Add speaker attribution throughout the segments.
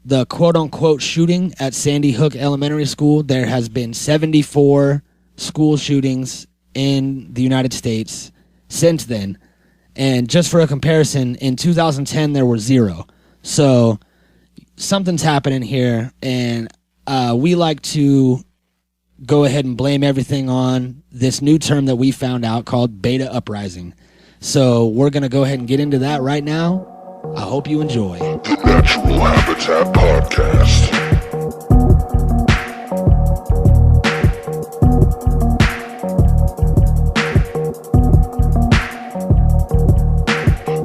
Speaker 1: the quote-unquote shooting at Sandy Hook Elementary School, there has been 74 school shootings in the United States since then. And just for a comparison, in 2010, there were 0. So something's happening here, and we like to go ahead and blame everything on this new term that we found out called beta uprising. So we're going to go ahead and get into that right now. I hope you enjoy.
Speaker 2: The Natural Habitat Podcast.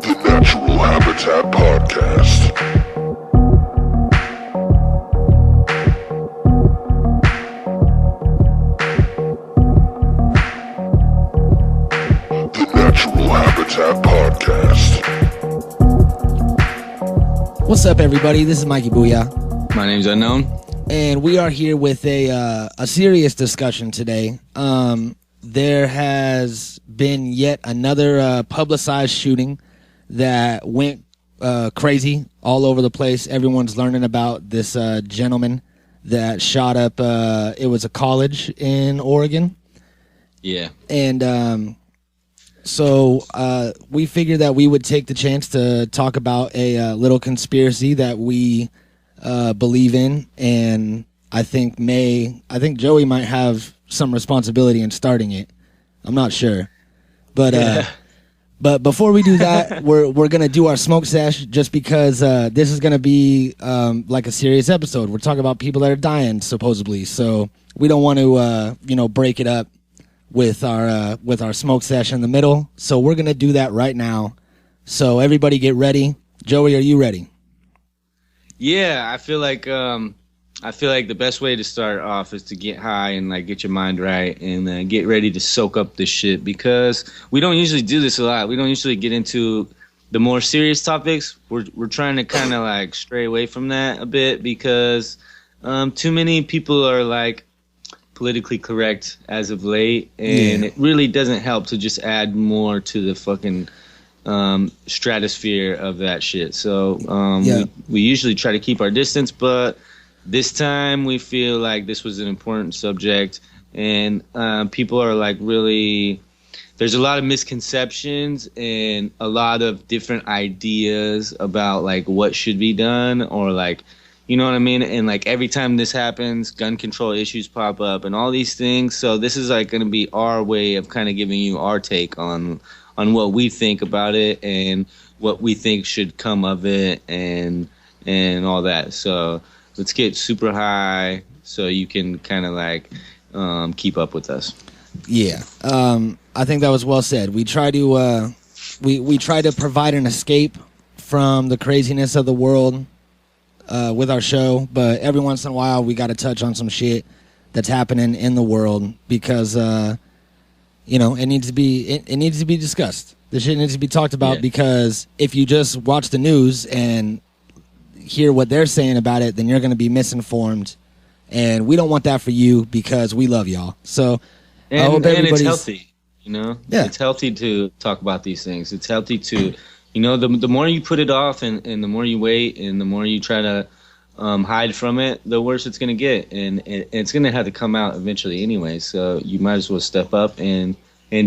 Speaker 2: The Natural Habitat Podcast. The Natural Habitat Podcast.
Speaker 1: What's up, everybody? This is Mikey Booyah.
Speaker 3: My name's Unknown.
Speaker 1: And we are here with a serious discussion today. There has been yet another publicized shooting that went crazy all over the place. Everyone's learning about this gentleman that shot up, it was a college in Oregon.
Speaker 3: Yeah.
Speaker 1: And so we figured that we would take the chance to talk about a little conspiracy that we believe in, and I think Joey might have some responsibility in starting it. I'm not sure, but before we do that, we're gonna do our smoke sesh, just because this is gonna be like a serious episode. We're talking about people that are dying supposedly, so we don't want to break it up with our smoke sesh in the middle. So we're gonna do that right now. So everybody get ready. Joey, are you ready?
Speaker 3: Yeah, I feel like the best way to start off is to get high and like get your mind right and get ready to soak up this shit, because we don't usually do this a lot. We don't usually get into the more serious topics. We're trying to kind of like stray away from that a bit, because too many people are like politically correct as of late, and it really doesn't help to just add more to the fucking stratosphere of that shit. So we usually try to keep our distance, but this time we feel like this was an important subject, and people are like really, there's a lot of misconceptions and a lot of different ideas about like what should be done, or like, you know what I mean? And like every time this happens, gun control issues pop up and all these things. So this is like going to be our way of kind of giving you our take on what we think about it and what we think should come of it and all that. So let's get super high so you can kind of like keep up with us.
Speaker 1: Yeah. I think that was well said. We try to we try to provide an escape from the craziness of the world with our show, but every once in a while we got to touch on some shit that's happening in the world, because it needs to be discussed. The shit needs to be talked about, because if you just watch the news and hear what they're saying about it, then you're going to be misinformed, and we don't want that for you, because we love y'all. So I hope everybody's...
Speaker 3: And it's healthy, it's healthy to talk about these things. It's healthy to, the more you put it off and the more you wait and the more you try to hide from it, the worse it's going to get, and it's going to have to come out eventually anyway. So you might as well step up and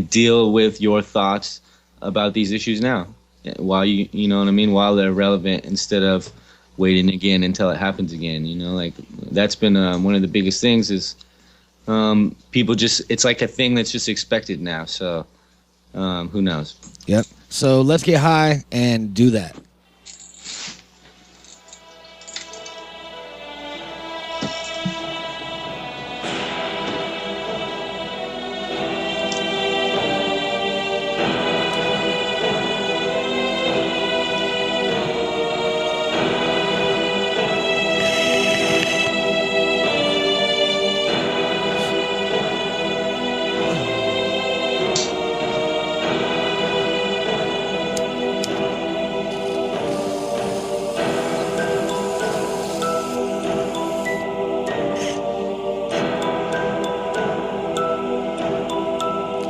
Speaker 3: deal with your thoughts about these issues now, while you know what I mean, while they're relevant, instead of waiting again until it happens again. Like that's been one of the biggest things is people just, it's like a thing that's just expected now. So who knows?
Speaker 1: Yep. So let's get high and do that.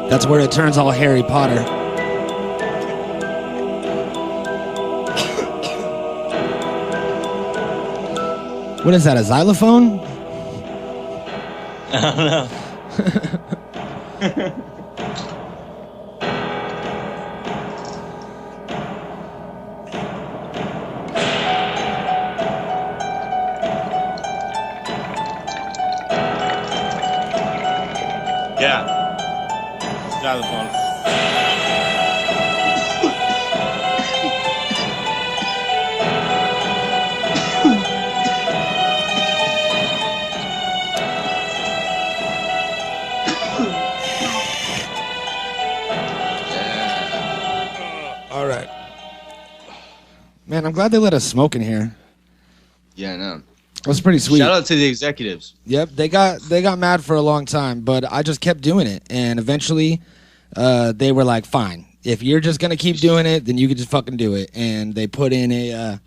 Speaker 1: That's where it turns all Harry Potter. What is that, a xylophone?
Speaker 3: I don't know. Yeah. Xylophone.
Speaker 1: All right. Man, I'm glad they let us smoke in here.
Speaker 3: Yeah, I know.
Speaker 1: That's pretty sweet.
Speaker 3: Shout out to the executives.
Speaker 1: Yep, they got mad for a long time, but I just kept doing it, and eventually, they were like, "Fine, if you're just gonna keep doing it, then you can just fucking do it." And they put in a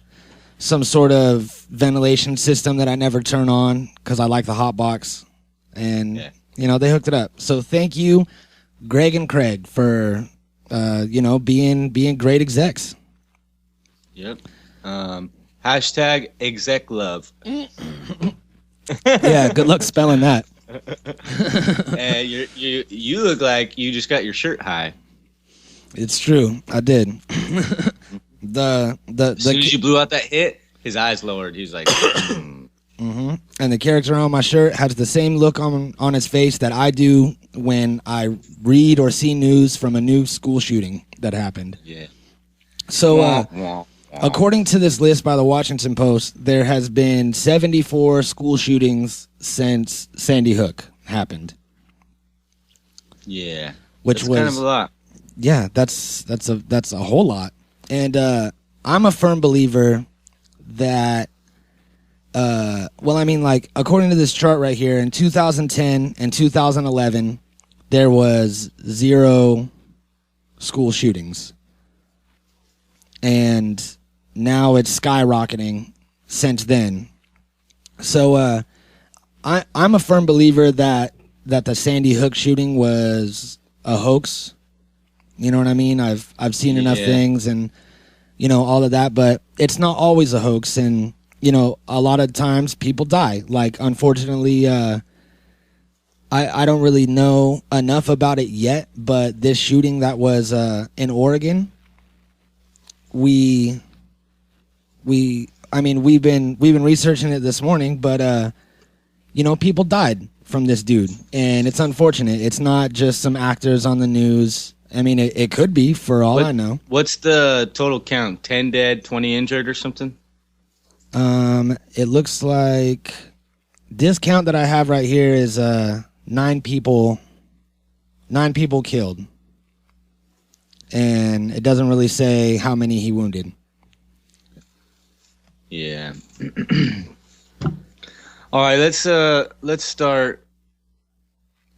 Speaker 1: some sort of ventilation system that I never turn on because I like the hot box, and they hooked it up. So thank you, Greg and Craig, for being great execs.
Speaker 3: Yep. Hashtag exec love.
Speaker 1: Yeah, good luck spelling that.
Speaker 3: And you look like you just got your shirt high.
Speaker 1: It's true, I did. As
Speaker 3: soon as you blew out that hit, his eyes lowered. He's like,
Speaker 1: mm-hmm. And the character on my shirt has the same look on his face that I do when I read or see news from a new school shooting that happened.
Speaker 3: Yeah.
Speaker 1: So, according to this list by the Washington Post, there has been 74 school shootings since Sandy Hook happened.
Speaker 3: Yeah.
Speaker 1: Which was
Speaker 3: kind of a lot.
Speaker 1: Yeah, that's a whole lot. And I'm a firm believer that according to this chart right here, in 2010 and 2011 there was 0 school shootings. And now it's skyrocketing since then. So I'm a firm believer that the Sandy Hook shooting was a hoax. You know what I mean? I've seen enough things and all of that, but it's not always a hoax, and a lot of times people die. Like, unfortunately, I don't really know enough about it yet, but this shooting that was in Oregon, we've been researching it this morning, but people died from this dude, and it's unfortunate. It's not just some actors on the news. I mean, it could be, for all I know.
Speaker 3: What's the total count? 10 dead, 20 injured or something?
Speaker 1: It looks like this count that I have right here is 9 people killed. And it doesn't really say how many he wounded.
Speaker 3: Yeah. All right, let's start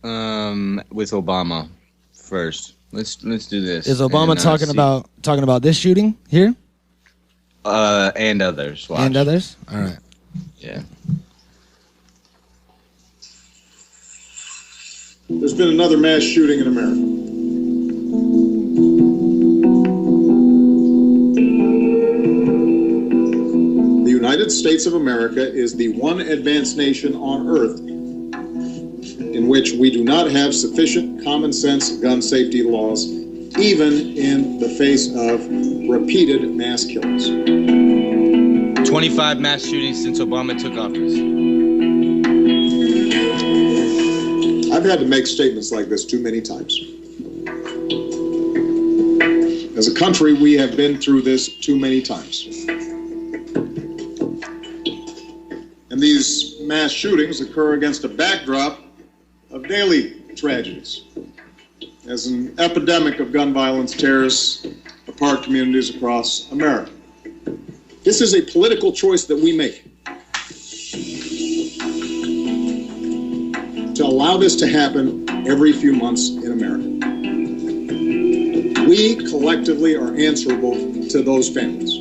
Speaker 3: with Obama first. Let's do this.
Speaker 1: Is Obama talking about this shooting here?
Speaker 3: And others. Watch.
Speaker 1: And others? All right.
Speaker 3: Yeah.
Speaker 4: There's been another mass shooting in America. The United States of America is the one advanced nation on earth in which we do not have sufficient common sense gun safety laws, even in the face of repeated mass killings.
Speaker 3: 25 mass shootings since Obama took office.
Speaker 4: I've had to make statements like this too many times. As a country, we have been through this too many times. And these mass shootings occur against a backdrop of daily tragedies, as an epidemic of gun violence tears apart communities across America. This is a political choice that we make, to allow this to happen every few months in America. We collectively are answerable to those families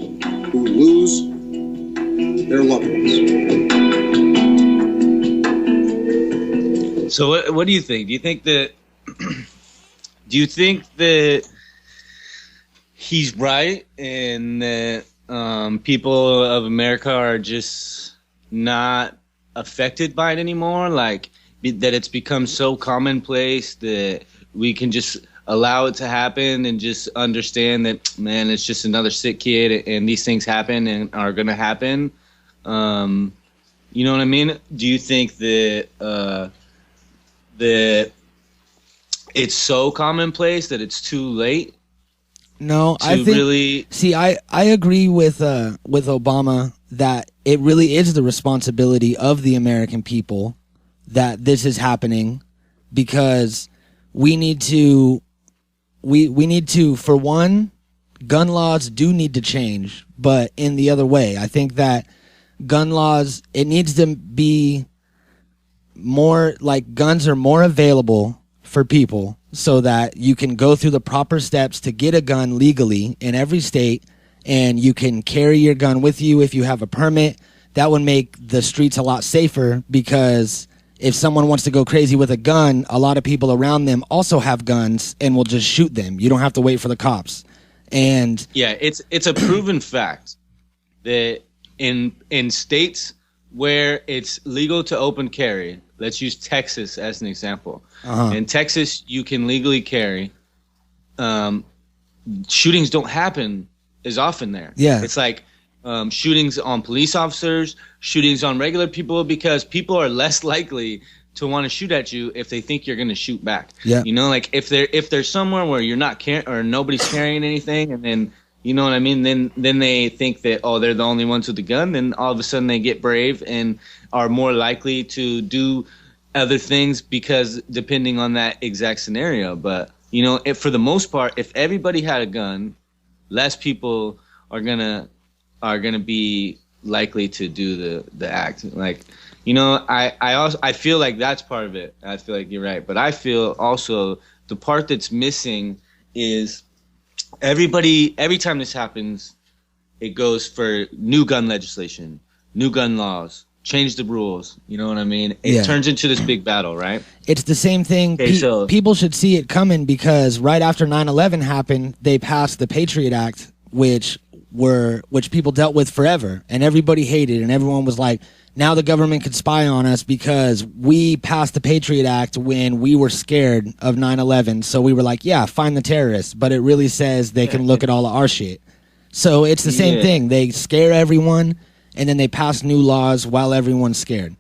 Speaker 4: who lose their loved ones.
Speaker 3: So what do you think? Do you think that he's right and that people of America are just not affected by it anymore. Like that it's become so commonplace that we can just allow it to happen and just understand that, man, it's just another sick kid and these things happen and are going to happen. You know what I mean? Do you think that that it's so commonplace that it's too late?
Speaker 1: No, I think really see. I agree with Obama that it really is the responsibility of the American people that this is happening, because we need to for one, gun laws do need to change, but in the other way. I think that gun laws, it needs to be more like guns are more available for people so that you can go through the proper steps to get a gun legally in every state, and you can carry your gun with you if you have a permit. That would make the streets a lot safer, because if someone wants to go crazy with a gun, a lot of people around them also have guns and will just shoot them. You don't have to wait for the cops. And
Speaker 3: yeah, it's a proven fact that in states where it's legal to open carry, let's use Texas as an example. In Texas, you can legally carry. Shootings don't happen as often there.
Speaker 1: Yeah.
Speaker 3: It's like shootings on police officers, shootings on regular people, because people are less likely to want to shoot at you if they think you're going to shoot back.
Speaker 1: Yeah.
Speaker 3: You know, like if there's somewhere where you're not or nobody's carrying anything, and then, you know what I mean? Then they think that, oh, they're the only ones with the gun. Then all of a sudden they get brave and are more likely to do other things, because depending on that exact scenario. But, you know, for the most part, if everybody had a gun, less people are gonna be likely to do the act. Like, you know, I feel like that's part of it. I feel like you're right. But I feel also the part that's missing is every time this happens, it goes for new gun legislation, new gun laws, change the rules. You know what I mean? It turns into this big battle, right?
Speaker 1: It's the same thing.
Speaker 3: Okay,
Speaker 1: people should see it coming, because right after 9/11 happened, they passed the Patriot Act, which people dealt with forever, and everybody hated, and everyone was like, now the government could spy on us because we passed the Patriot Act when we were scared of 9/11. So we were like, yeah, find the terrorists. But it really says they can look at all of our shit. So it's the same thing. They scare everyone, and then they pass new laws while everyone's scared.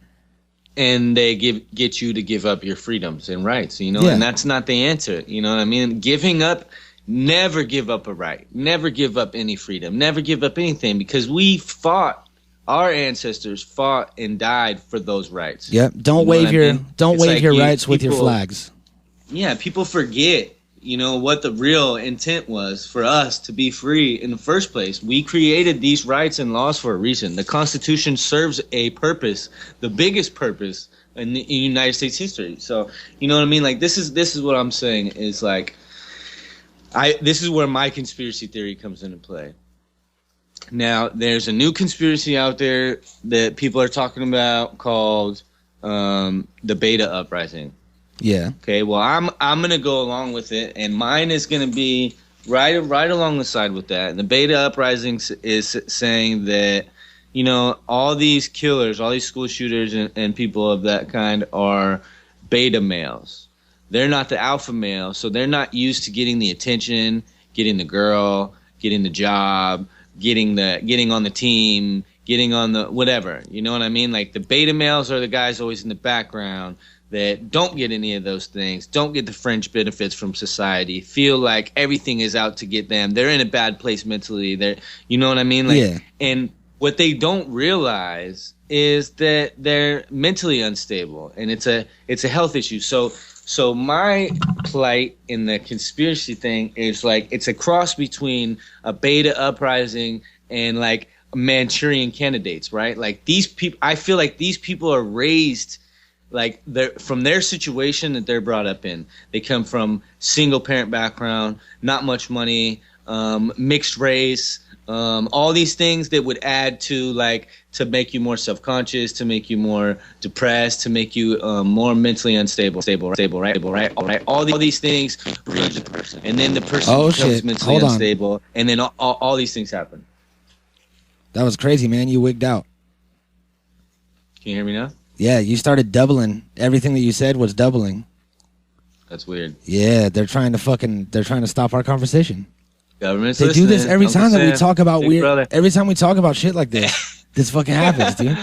Speaker 3: And they get you to give up your freedoms and rights, you know, and that's not the answer. You know what I mean? Never give up a right. Never give up any freedom. Never give up anything, because our ancestors fought and died for those rights.
Speaker 1: Yep. Don't wave your rights with your flags.
Speaker 3: Yeah, people forget, you know, what the real intent was for us to be free in the first place. We created these rights and laws for a reason. The Constitution serves a purpose, the biggest purpose in United States history. So, you know what I mean? Like, this is what I'm saying is, like, this is where my conspiracy theory comes into play. Now, there's a new conspiracy out there that people are talking about called the Beta Uprising.
Speaker 1: Yeah.
Speaker 3: Okay. Well, I'm gonna go along with it, and mine is gonna be right along the side with that. And the Beta Uprising is saying that, you know, all these killers, all these school shooters, and people of that kind are beta males. They're not the alpha male, so they're not used to getting the attention, getting the girl, getting the job, getting on the team, getting on the whatever. You know what I mean? Like, the beta males are the guys always in the background that don't get any of those things, don't get the fringe benefits from society, feel like everything is out to get them. They're in a bad place mentally. You know what I mean? Like, and what they don't realize is that they're mentally unstable, and it's a health issue. So my plight in the conspiracy thing is, like, it's a cross between a beta uprising and, like, Manchurian candidates, right? Like, these people, I feel like these people are raised, like, from their situation that they're brought up in. They come from single parent background, not much money, mixed race, all these things that would add to, like, to make you more self-conscious, to make you more depressed, to make you more mentally unstable, right? All these things reach the person, and then the person becomes mentally unstable, and then all these things happen.
Speaker 1: That was crazy, man. You wigged out.
Speaker 3: Can you hear me now?
Speaker 1: Yeah, you started doubling. Everything that you said was doubling.
Speaker 3: That's weird.
Speaker 1: Yeah, they're trying to stop our conversation.
Speaker 3: Government's
Speaker 1: They do this every
Speaker 3: Uncle
Speaker 1: time that we
Speaker 3: Sam,
Speaker 1: talk about
Speaker 3: big
Speaker 1: weird.
Speaker 3: brother.
Speaker 1: Every time we talk about shit like this, this fucking happens, dude.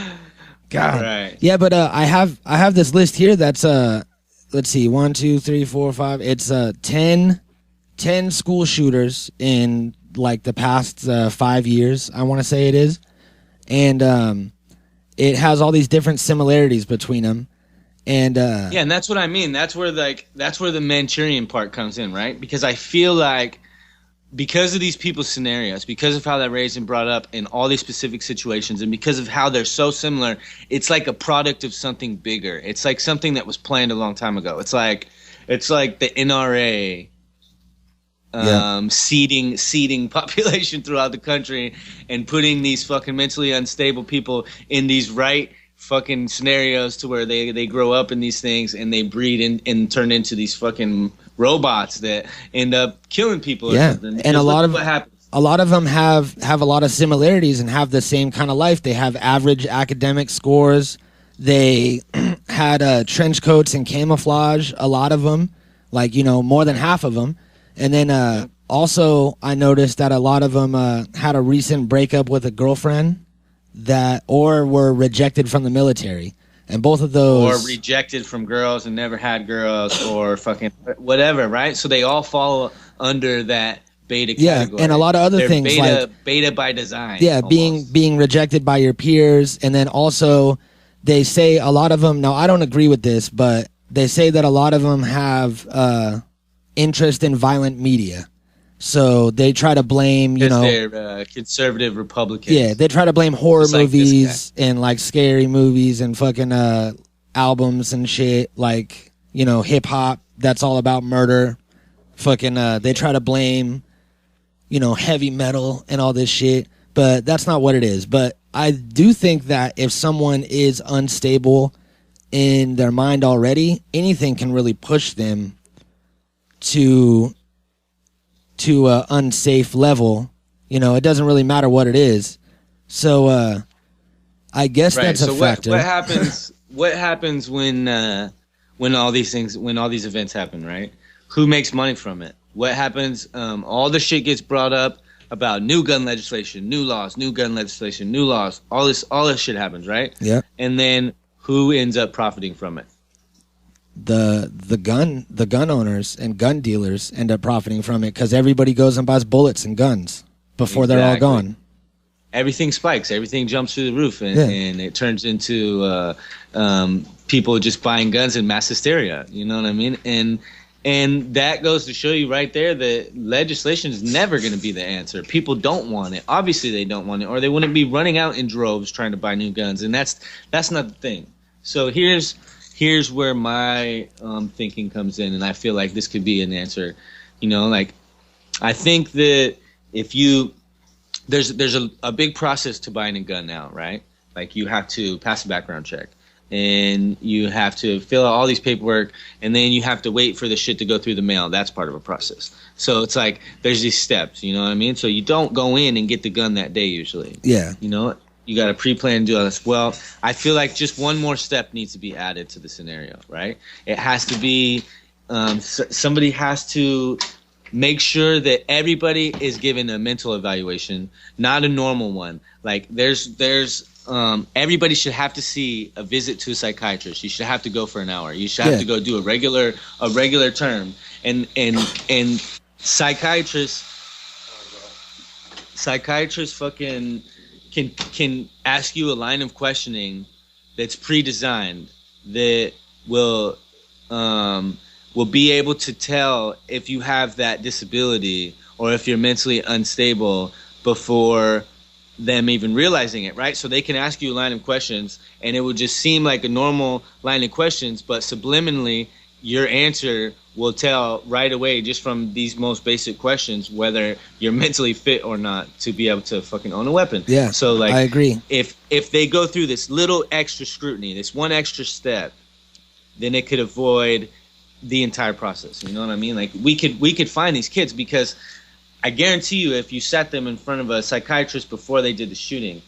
Speaker 1: God.
Speaker 3: Right.
Speaker 1: Yeah, but I have this list here that's let's see, 1, 2, 3, 4, 5. It's 10 school shooters in like the past 5 years. I want to say it is, and it has all these different similarities between them. And
Speaker 3: yeah, and that's what I mean. That's where the Manchurian part comes in, right? Because I feel like because of these people's scenarios, because of how they're raised and brought up in all these specific situations, and because of how they're so similar, it's like a product of something bigger. It's like something that was planned a long time ago. It's like the NRA seeding population throughout the country and putting these fucking mentally unstable people in these right fucking scenarios to where they grow up in these things and they breed and turn into these fucking robots that end up killing people or something.
Speaker 1: And a lot of
Speaker 3: what happens.
Speaker 1: A lot of them have a lot of similarities and have the same kind of life. They have average academic scores. They had trench coats and camouflage, a lot of them, like, more than half of them. And then also I noticed that a lot of them had a recent breakup with a girlfriend or were rejected from the military. And both of those...
Speaker 3: Or rejected from girls and never had girls or fucking whatever, right? So they all fall under that beta category.
Speaker 1: Yeah, and a lot of other things
Speaker 3: beta by design.
Speaker 1: Yeah,
Speaker 3: almost.
Speaker 1: being rejected by your peers. And then also they say a lot of them... Now, I don't agree with this, but they say that a lot of them have interest in violent media. So they try to blame,
Speaker 3: they're conservative Republicans.
Speaker 1: Yeah, they try to blame horror
Speaker 3: Just like
Speaker 1: movies and like scary movies and fucking albums and shit, like, hip hop that's all about murder. Fucking they try to blame, heavy metal and all this shit, but that's not what it is. But I do think that if someone is unstable in their mind already, anything can really push them to a unsafe level. It doesn't really matter what it is. So I guess that's a factor.
Speaker 3: What happens when all these events happen, right? Who makes money from it? What happens? All the shit gets brought up about new gun legislation, new laws, new gun legislation, new laws. All this shit happens, right?
Speaker 1: Yeah.
Speaker 3: And then who ends up profiting from it?
Speaker 1: The gun owners and gun dealers end up profiting from it because everybody goes and buys bullets and guns before they're all gone.
Speaker 3: Everything spikes. Everything jumps through the roof, and it turns into people just buying guns in mass hysteria. You know what I mean? And that goes to show you right there that legislation is never going to be the answer. People don't want it. Obviously, they don't want it, or they wouldn't be running out in droves trying to buy new guns. And that's not the thing. So here's where my thinking comes in, and I feel like this could be an answer. I think that if there's a big process to buying a gun now, right? Like you have to pass a background check, and you have to fill out all these paperwork, and then you have to wait for the shit to go through the mail. That's part of a process. So it's like there's these steps, you know what I mean? So you don't go in and get the gun that day usually.
Speaker 1: Yeah.
Speaker 3: You got to pre-plan and do all this. Well, I feel like just one more step needs to be added to the scenario, right? It has to be somebody has to make sure that everybody is given a mental evaluation, not a normal one. Like there's everybody should have to see a visit to a psychiatrist. You should have to go for an hour. You should have to go do a regular term, and psychiatrists fucking can ask you a line of questioning that's pre-designed that will be able to tell if you have that disability or if you're mentally unstable before them even realizing it, right? So they can ask you a line of questions and it would just seem like a normal line of questions, but subliminally your answer will tell right away just from these most basic questions whether you're mentally fit or not to be able to fucking own a weapon.
Speaker 1: Yeah,
Speaker 3: so like
Speaker 1: I agree.
Speaker 3: If they go through this little extra scrutiny, this one extra step, then it could avoid the entire process. You know what I mean? Like we could find these kids, because I guarantee you if you sat them in front of a psychiatrist before they did the shooting,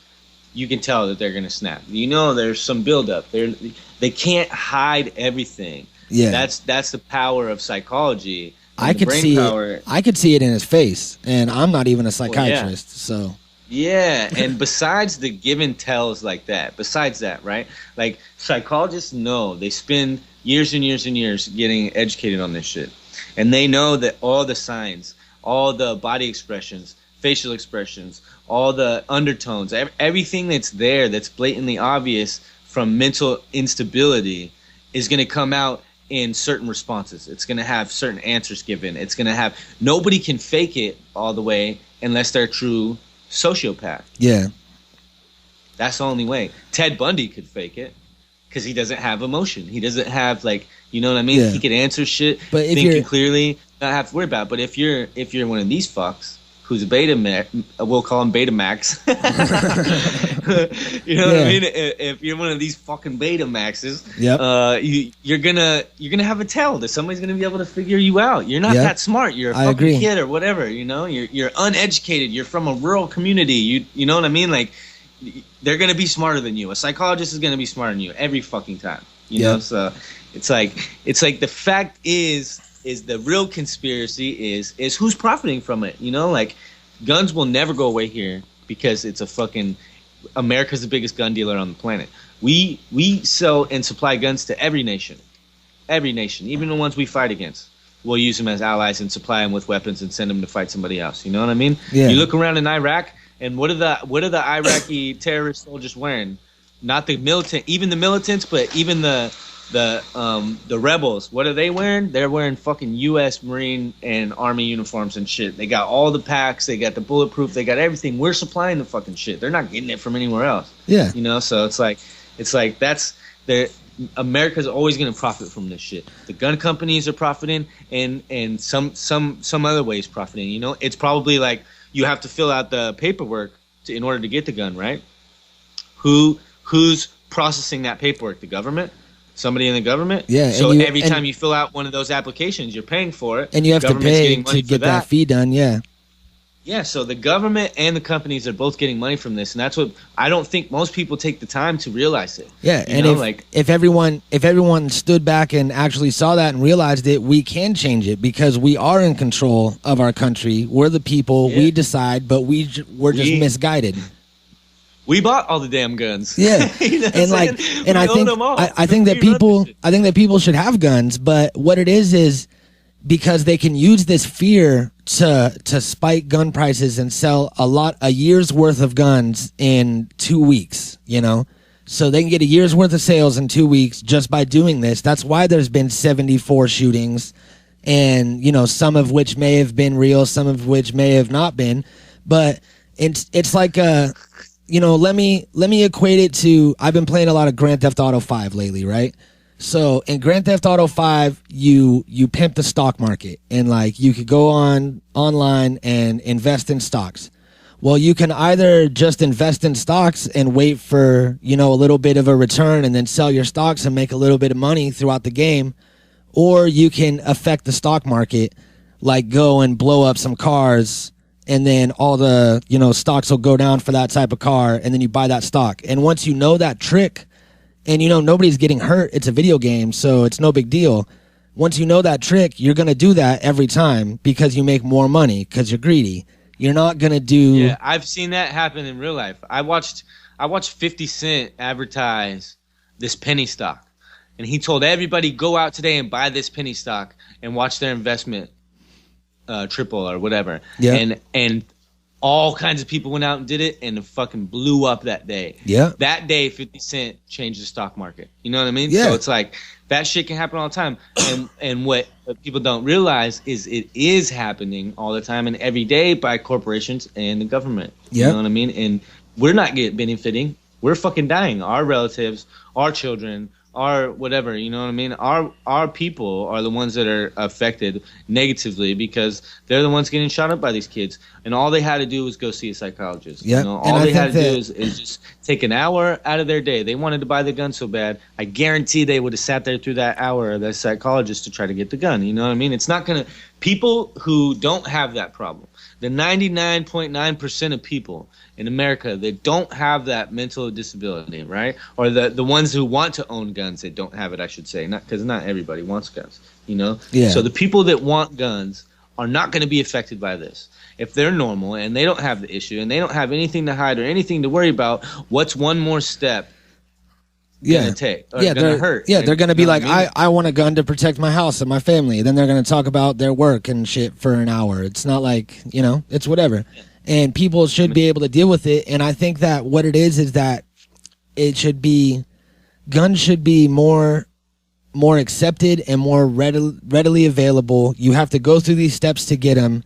Speaker 3: you can tell that they're gonna snap. You know, there's some buildup. They can't hide everything.
Speaker 1: Yeah,
Speaker 3: that's the power of psychology.
Speaker 1: I could see it. I could see it in his face, and I'm not even a psychiatrist, so.
Speaker 3: Yeah, and besides the give and tells like that, besides that, right? Like, psychologists know, they spend years and years and years getting educated on this shit. And they know that all the signs, all the body expressions, facial expressions, all the undertones, everything that's there that's blatantly obvious from mental instability is going to come out in certain responses. It's going to have certain answers given. It's going to have, nobody can fake it all the way unless they're true sociopath.
Speaker 1: Yeah.
Speaker 3: That's the only way. Ted Bundy could fake it because he doesn't have emotion. He doesn't have, like, you know what I mean?
Speaker 1: Yeah.
Speaker 3: He could answer shit,
Speaker 1: but if
Speaker 3: thinking clearly, not have to worry about it. But if you're one of these fucks who's a we'll call him Betamax. You know what I mean? If you're one of these fucking Betamaxes, you're gonna have a tell that somebody's gonna be able to figure you out. You're not that smart. You're a fucking kid or whatever. You know, you're uneducated. You're from a rural community. You know what I mean? Like, they're gonna be smarter than you. A psychologist is gonna be smarter than you every fucking time. You know, so it's like the fact is the real conspiracy is who's profiting from it. You know, like, guns will never go away here because it's a fucking America's the biggest gun dealer on the planet. We sell and supply guns to every nation, even the ones we fight against. We'll use them as allies and supply them with weapons and send them to fight somebody else. You know what I mean?
Speaker 1: Yeah.
Speaker 3: You look around in Iraq, and what are the Iraqi terrorist soldiers wearing? Not the militant, even the militants, but even the rebels. What are they wearing? They're wearing fucking U.S. Marine and Army uniforms and shit. They got all the packs. They got the bulletproof. They got everything. We're supplying the fucking shit. They're not getting it from anywhere else.
Speaker 1: Yeah.
Speaker 3: You know, so it's like that's America's always going to profit from this shit. The gun companies are profiting, and some other ways profiting. You know, it's probably like you have to fill out the paperwork in order to get the gun, right? Who's processing that paperwork? The government? Somebody in the government?
Speaker 1: Yeah.
Speaker 3: So every time you fill out one of those applications, you're paying for it.
Speaker 1: And you have to pay to get that fee done, yeah.
Speaker 3: Yeah, so the government and the companies are both getting money from this, and that's what I don't think most people take the time to realize it.
Speaker 1: Yeah, and if everyone stood back and actually saw that and realized it, we can change it because we are in control of our country. We're the people. Yeah. We decide, but we're just misguided.
Speaker 3: We bought all the damn guns.
Speaker 1: Yeah, you know I think that people should have guns, but what it is because they can use this fear to spike gun prices and sell a year's worth of guns in 2 weeks, you know? So they can get a year's worth of sales in 2 weeks just by doing this. That's why there's been 74 shootings, and, you know, some of which may have been real, some of which may have not been. But it's like you know, let me equate it to, I've been playing a lot of Grand Theft Auto 5 lately, right? So in Grand Theft Auto 5, you pimp the stock market, and like you could go online and invest in stocks. Well, you can either just invest in stocks and wait for, you know, a little bit of a return and then sell your stocks and make a little bit of money throughout the game, or you can affect the stock market, like go and blow up some cars, and then all the, you know, stocks will go down for that type of car, and then you buy that stock. And once you know that trick, and, you know, nobody's getting hurt. It's a video game, so it's no big deal. Once you know that trick, you're going to do that every time because you make more money because you're greedy. You're not going to do...
Speaker 3: Yeah, I've seen that happen in real life. I watched 50 Cent advertise this penny stock, and he told everybody, go out today and buy this penny stock and watch their investment triple or whatever. Yeah. And all kinds of people went out and did it, and it fucking blew up that day. Yeah. That day, 50 Cent changed the stock market. You know what I mean? Yeah. So it's like, that shit can happen all the time. And what people don't realize is it is happening all the time and every day by corporations and the government. Yeah. You know what I mean? And we're not benefiting. We're fucking dying. Our relatives, our children, our whatever, you know what I mean? Our people are the ones that are affected negatively because they're the ones getting shot up by these kids. And all they had to do was go see a psychologist. Yeah. You know, all they had to do is just take an hour out of their day. They wanted to buy the gun so bad. I guarantee they would have sat there through that hour of the psychologist to try to get the gun. You know what I mean? It's not going to – people who don't have that problem, the 99.9% of people in America that don't have that mental disability, right? Or the ones who want to own guns that don't have it, I should say, not because not everybody wants guns, you know?
Speaker 1: Yeah.
Speaker 3: So the people that want guns are not going to be affected by this. If they're normal and they don't have the issue and they don't have anything to hide or anything to worry about, what's one more step gonna take?
Speaker 1: Yeah,
Speaker 3: gonna hurt?
Speaker 1: Yeah, they're gonna be like,
Speaker 3: I mean?
Speaker 1: I want a gun to protect my house and my family. Then they're gonna talk about their work and shit for an hour. It's not like, you know, it's whatever. And people should be able to deal with it. And I think that what it is that it should be, guns should be more accepted and more readily available. You have to go through these steps to get them.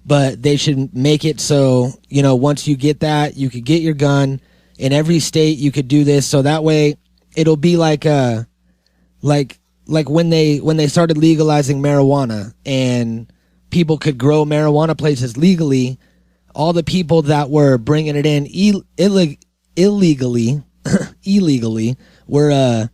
Speaker 1: But they should make it so, you know, once you get that, you could get your gun. In every state, you could do this. So that way, it'll be like when they started legalizing marijuana and people could grow marijuana places legally, all the people that were bringing it in illegally were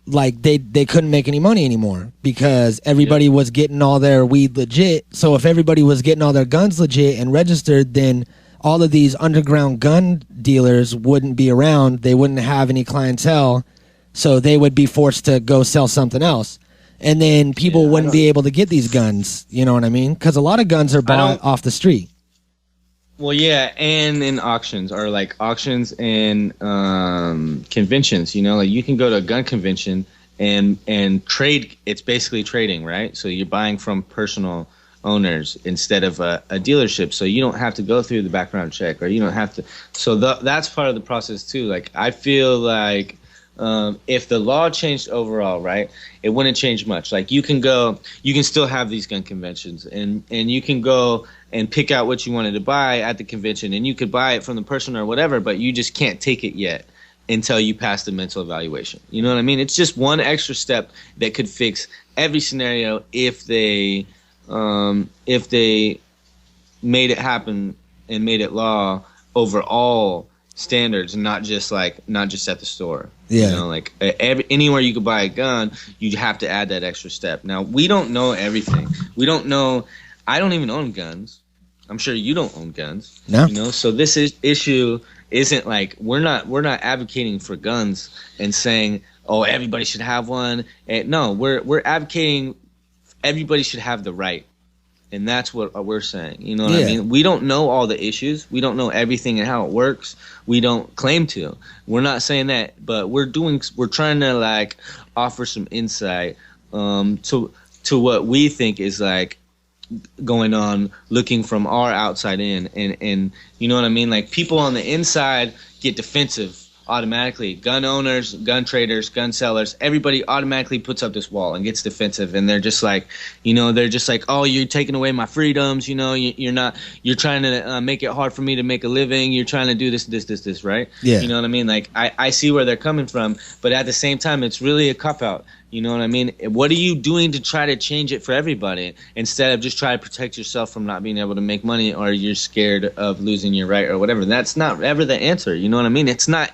Speaker 1: like they couldn't make any money anymore because everybody was getting all their weed legit. So if everybody was getting all their guns legit and registered, then all of these underground gun dealers wouldn't be around. They wouldn't have any clientele, so they would be forced to go sell something else. And then people wouldn't be able to get these guns, you know what I mean? Because a lot of guns are bought off the street.
Speaker 3: Well, yeah, and in auctions or like auctions and conventions, you know, like you can go to a gun convention and trade. It's basically trading, right? So you're buying from personal owners instead of a dealership. So you don't have to go through the background check, or you don't have to. So that's part of the process too. Like I feel like if the law changed overall, right, it wouldn't change much. Like you can still have these gun conventions, and you can go and pick out what you wanted to buy at the convention, and you could buy it from the person or whatever, but you just can't take it yet until you pass the mental evaluation. You know what I mean? It's just one extra step that could fix every scenario if they made it happen and made it law over all standards, and not just at the store.
Speaker 1: Yeah.
Speaker 3: You know, like anywhere you could buy a gun, you have to add that extra step. Now, we don't know everything. We don't know. I don't even own guns. I'm sure you don't own guns.
Speaker 1: No.
Speaker 3: You know, so this issue isn't like we're not advocating for guns and saying, oh, everybody should have one. And no, we're advocating everybody should have the right. And that's what we're saying. You know what I mean? We don't know all the issues. We don't know everything and how it works. We don't claim to. We're not saying that, but we're trying to like offer some insight to what we think is like going on, looking from our outside in, and you know what I mean? Like people on the inside get defensive automatically. Gun owners, gun traders, gun sellers, everybody automatically puts up this wall and gets defensive, and they're just like, oh, you're taking away my freedoms, you know, you're trying to make it hard for me to make a living, you're trying to do this, right?
Speaker 1: Yeah.
Speaker 3: You know what I mean? Like I see where they're coming from, but at the same time, it's really a cop-out. You know what I mean? What are you doing to try to change it for everybody instead of just try to protect yourself from not being able to make money, or you're scared of losing your right or whatever? That's not ever the answer. You know what I mean? It's not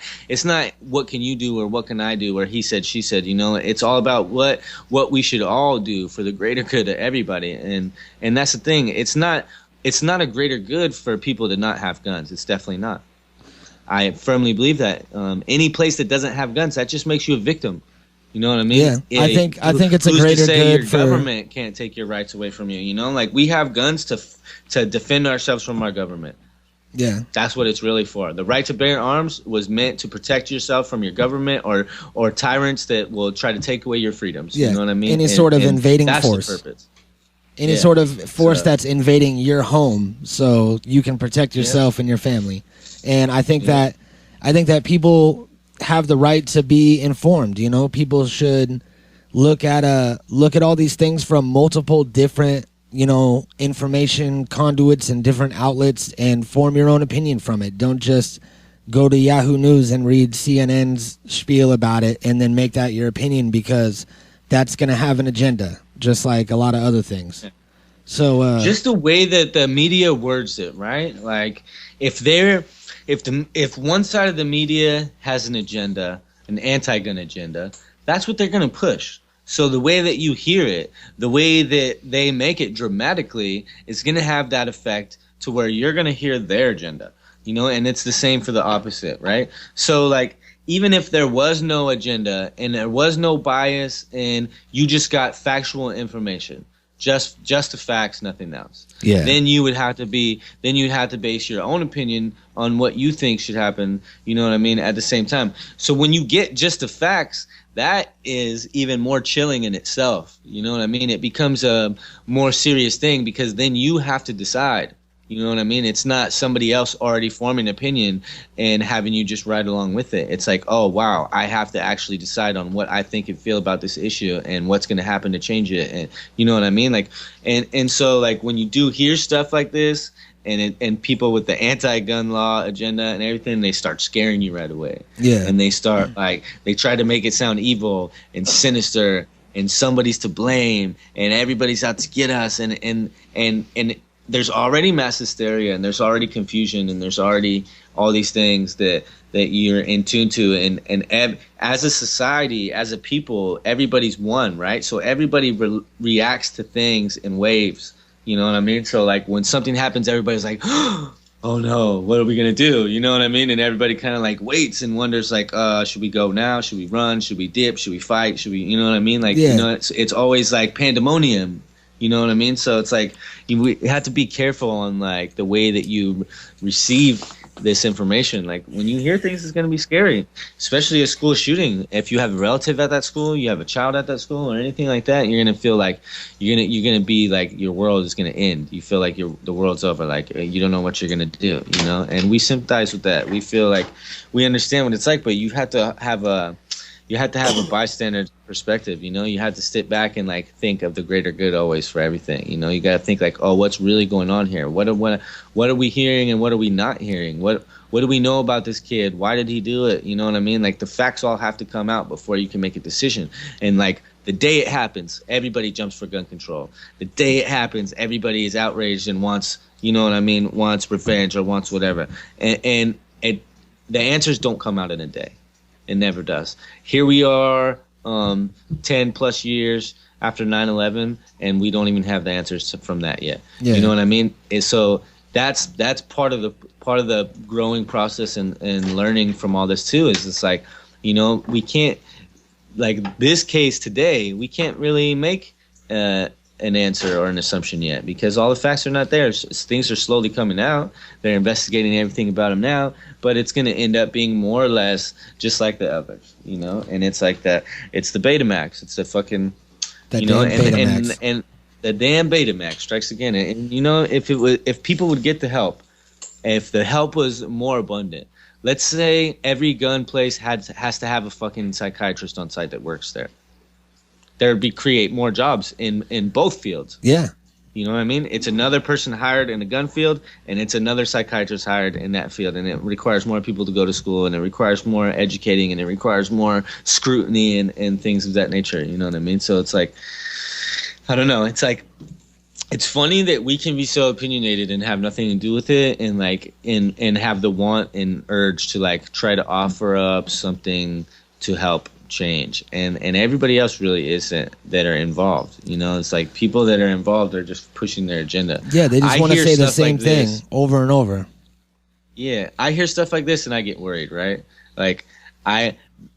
Speaker 3: what can you do or what can I do or he said, she said. You know, it's all about what we should all do for the greater good of everybody. And that's the thing. It's not a greater good for people to not have guns. It's definitely not. I firmly believe that. Any place that doesn't have guns, that just makes you a victim. You know what I mean?
Speaker 1: Yeah, I think it's a greater good
Speaker 3: your
Speaker 1: for
Speaker 3: government can't take your rights away from you. You know, like we have guns to defend ourselves from our government.
Speaker 1: Yeah,
Speaker 3: that's what it's really for. The right to bear arms was meant to protect yourself from your government or tyrants that will try to take away your freedoms.
Speaker 1: Yeah.
Speaker 3: You know what I mean?
Speaker 1: Any sort of invading
Speaker 3: that's
Speaker 1: force.
Speaker 3: The purpose.
Speaker 1: Any sort of force that's invading your home, so you can protect yourself and your family. And I think that people have the right to be informed. You know, people should look at all these things from multiple different, you know, information conduits and different outlets and form your own opinion from it. Don't just go to Yahoo News and read CNN's spiel about it and then make that your opinion, because that's going to have an agenda, just like a lot of other things. So
Speaker 3: just the way that the media words it, right? Like if if one side of the media has an agenda, an anti-gun agenda, that's what they're going to push. So the way that you hear it, the way that they make it dramatically, is going to have that effect to where you're going to hear their agenda, you know, and it's the same for the opposite, right? So like, even if there was no agenda and there was no bias and you just got factual information, just the facts, nothing else.
Speaker 1: Yeah.
Speaker 3: Then you'd have to base your own opinion on what you think should happen, you know what I mean, at the same time. So when you get just the facts, that is even more chilling in itself, you know what I mean? It becomes a more serious thing because then you have to decide. You know what I mean? It's not somebody else already forming an opinion and having you just ride along with it. It's like, oh, wow, I have to actually decide on what I think and feel about this issue and what's going to happen to change it. And you know what I mean? Like, and so like when you do hear stuff like this and people with the anti-gun law agenda and everything, they start scaring you right away.
Speaker 1: Yeah.
Speaker 3: And they start like, they try to make it sound evil and sinister and somebody's to blame and everybody's out to get us and there's already mass hysteria and there's already confusion and there's already all these things that you're in tune to and as a society, as a people, everybody's one, right? So everybody reacts to things in waves, you know what I mean? So like when something happens, everybody's like, oh no, what are we gonna do? You know what I mean? And everybody kind of like waits and wonders like, should we go now? Should we run? Should we dip? Should we fight? Should we, you know what I mean? Like,
Speaker 1: yeah.
Speaker 3: You know, it's always like pandemonium. You know what I mean? So it's like you have to be careful on like the way that you receive this information. Like when you hear things, it's going to be scary, especially a school shooting. If you have a relative at that school, you have a child at that school or anything like that, you're going to feel like you're going to be like your world is going to end. You feel like the world's over. Like you don't know what you're going to do, you know? And we sympathize with that. We feel like we understand what it's like, but you have to have a bystander perspective, you know. You have to sit back and like think of the greater good always for everything, you know. You got to think like, oh, what's really going on here? What are we hearing and what are we not hearing? What do we know about this kid? Why did he do it? You know what I mean? Like the facts all have to come out before you can make a decision. And like the day it happens, everybody jumps for gun control. The day it happens, everybody is outraged and wants, you know what I mean, wants revenge or wants whatever. And the answers don't come out in a day. It never does. Here we are 10 plus years after 9/11 and we don't even have the answers from that yet. Yeah. You know what I mean? And so that's part of the growing process and learning from all this too, is it's like, you know, we can't, like this case today, we can't really make an answer or an assumption yet because all the facts are not there. Things are slowly coming out. They're investigating everything about them now, but it's going to end up being more or less just like the others, you know. And it's like that. It's the Betamax. It's the fucking,
Speaker 1: that
Speaker 3: you know,
Speaker 1: and
Speaker 3: the damn Betamax strikes again. And you know, if people would get the help, if the help was more abundant. Let's say every gun place has to have a fucking psychiatrist on site that works there. There would be create more jobs in both fields.
Speaker 1: Yeah.
Speaker 3: You know what I mean? It's another person hired in a gun field, and it's another psychiatrist hired in that field, and it requires more people to go to school, and it requires more educating, and it requires more scrutiny and things of that nature. You know what I mean? So it's like, I don't know. It's like, it's funny that we can be so opinionated and have nothing to do with it, and like and have the want and urge to like try to offer up something to help change, and everybody else really isn't that are involved. You know, it's like people that are involved are just pushing their agenda.
Speaker 1: Yeah, they just want to say the same
Speaker 3: like
Speaker 1: thing
Speaker 3: this
Speaker 1: over and over.
Speaker 3: Yeah, I hear stuff like this and I get worried, right? Like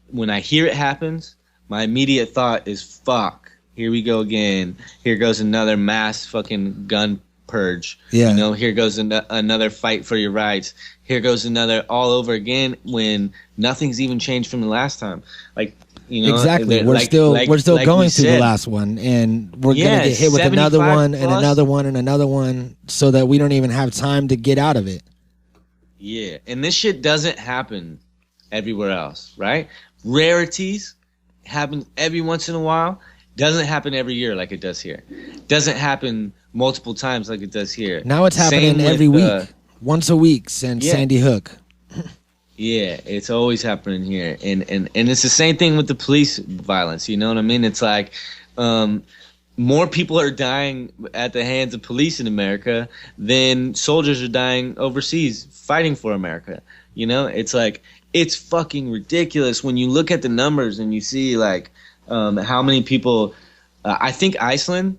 Speaker 3: when I hear it happens, my immediate thought is, fuck, here we go again. Here goes another mass fucking gun purge.
Speaker 1: Yeah.
Speaker 3: You know, here goes another fight for your rights. Here goes another all over again when nothing's even changed from the last time. Like, you know,
Speaker 1: exactly. We're still going through the last one, and we're gonna get hit with another one and another one and another one, so that we don't even have time to get out of it.
Speaker 3: Yeah, and this shit doesn't happen everywhere else, right? Rarities happen every once in a while. Doesn't happen every year like it does here. Doesn't happen multiple times like it does here.
Speaker 1: Now it's happening every week, once a week since Sandy Hook.
Speaker 3: Yeah, it's always happening here, and it's the same thing with the police violence. You know what I mean? It's like more people are dying at the hands of police in America than soldiers are dying overseas fighting for America. You know, it's like, it's fucking ridiculous when you look at the numbers and you see like how many people. I think Iceland,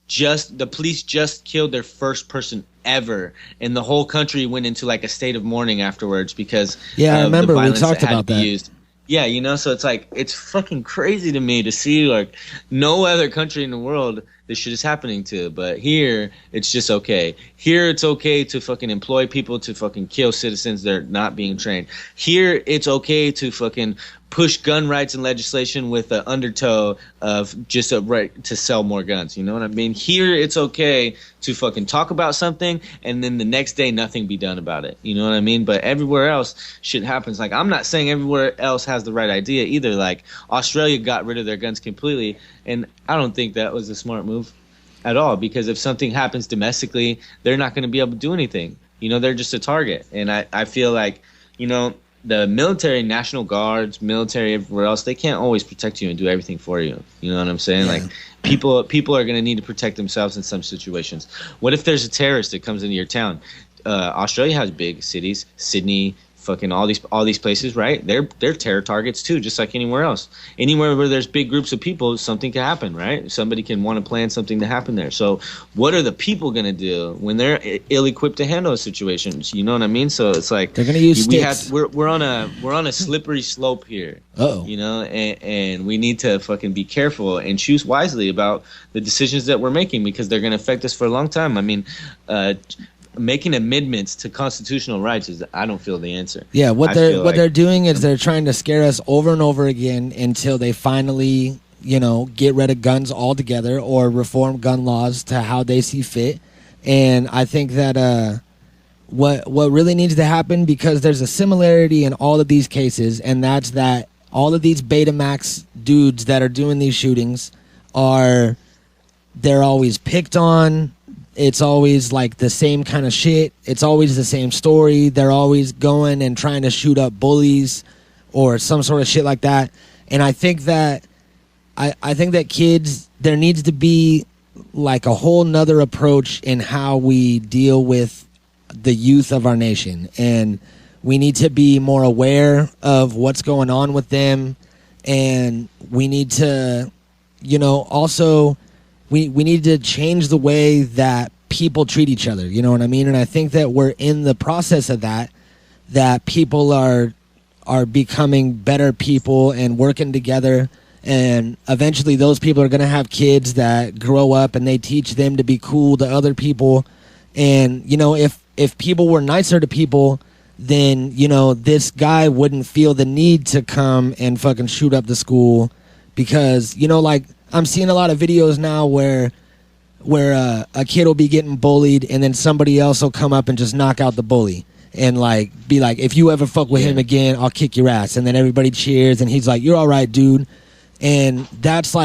Speaker 3: the police just killed their first person ever, and the whole country went into like a state of mourning afterwards because
Speaker 1: I remember
Speaker 3: the
Speaker 1: we
Speaker 3: violence
Speaker 1: talked
Speaker 3: that had
Speaker 1: about
Speaker 3: to be
Speaker 1: that.
Speaker 3: used. Yeah, you know, so it's like, it's fucking crazy to me to see like no other country in the world this shit is happening to, but here it's just okay. Here it's okay to fucking employ people to fucking kill citizens that are not being trained. Here it's okay to fucking push gun rights and legislation with an undertow of just a right to sell more guns. You know what I mean? Here it's okay to fucking talk about something and then the next day nothing be done about it. You know what I mean? But everywhere else shit happens. Like, I'm not saying everywhere else has the right idea either. Like, Australia got rid of their guns completely, and I don't think that was a smart move at all, because if something happens domestically, they're not going to be able to do anything. You know, they're just a target. And I feel like, you know, the military, National Guards, military, everywhere else, they can't always protect you and do everything for you. You know what I'm saying? Yeah. Like, people are going to need to protect themselves in some situations. What if there's a terrorist that comes into your town? Australia has big cities, Sydney, fucking all these places, right? They're terror targets too, just like anywhere else. Anywhere where there's big groups of people, something can happen, right? Somebody can want to plan something to happen there. So what are the people going to do when they're ill-equipped to handle situations? You know what I mean? So it's like,
Speaker 1: they're going to use sticks.
Speaker 3: We're on a slippery slope here.
Speaker 1: Uh-oh.
Speaker 3: You know, and we need to fucking be careful and choose wisely about the decisions that we're making, because they're going to affect us for a long time. I mean, making amendments to constitutional rights is, I don't feel, the answer.
Speaker 1: Yeah, what they're doing is they're trying to scare us over and over again until they finally, you know, get rid of guns altogether or reform gun laws to how they see fit. And I think that what really needs to happen, because there's a similarity in all of these cases, and that's that all of these Betamax dudes that are doing these shootings they're always picked on. It's always like the same kind of shit. It's always the same story. They're always going and trying to shoot up bullies or some sort of shit like that. And I think that I think that kids, there needs to be like a whole nother approach in how we deal with the youth of our nation. And we need to be more aware of what's going on with them. And we need to, you know, also we need to change the way that people treat each other. You know what I mean? And I think that we're in the process of that people are becoming better people and working together. And eventually those people are going to have kids that grow up and they teach them to be cool to other people. And, you know, if people were nicer to people, then, you know, this guy wouldn't feel the need to come and fucking shoot up the school. Because, you know, like, I'm seeing a lot of videos now where a kid will be getting bullied and then somebody else will come up and just knock out the bully and like be like, if you ever fuck with him again, I'll kick your ass. And then everybody cheers and he's like, you're all right, dude. And that's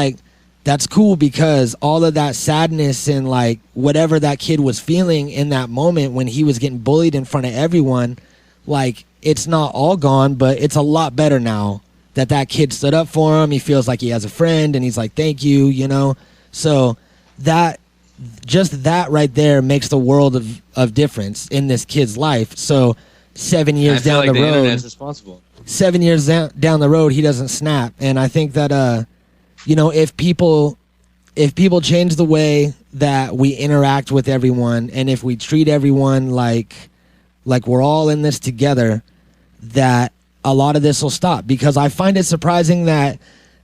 Speaker 1: cool, because all of that sadness and like whatever that kid was feeling in that moment when he was getting bullied in front of everyone, like, it's not all gone, but it's a lot better now that kid stood up for him. He feels like he has a friend and he's like, thank you, you know? So that right there makes the world of difference in this kid's life. So 7 years down the road, 7 years down the road, he doesn't snap. And I think that, you know, if people change the way that we interact with everyone, and if we treat everyone like we're all in this together, that a lot of this will stop. Because I find it surprising that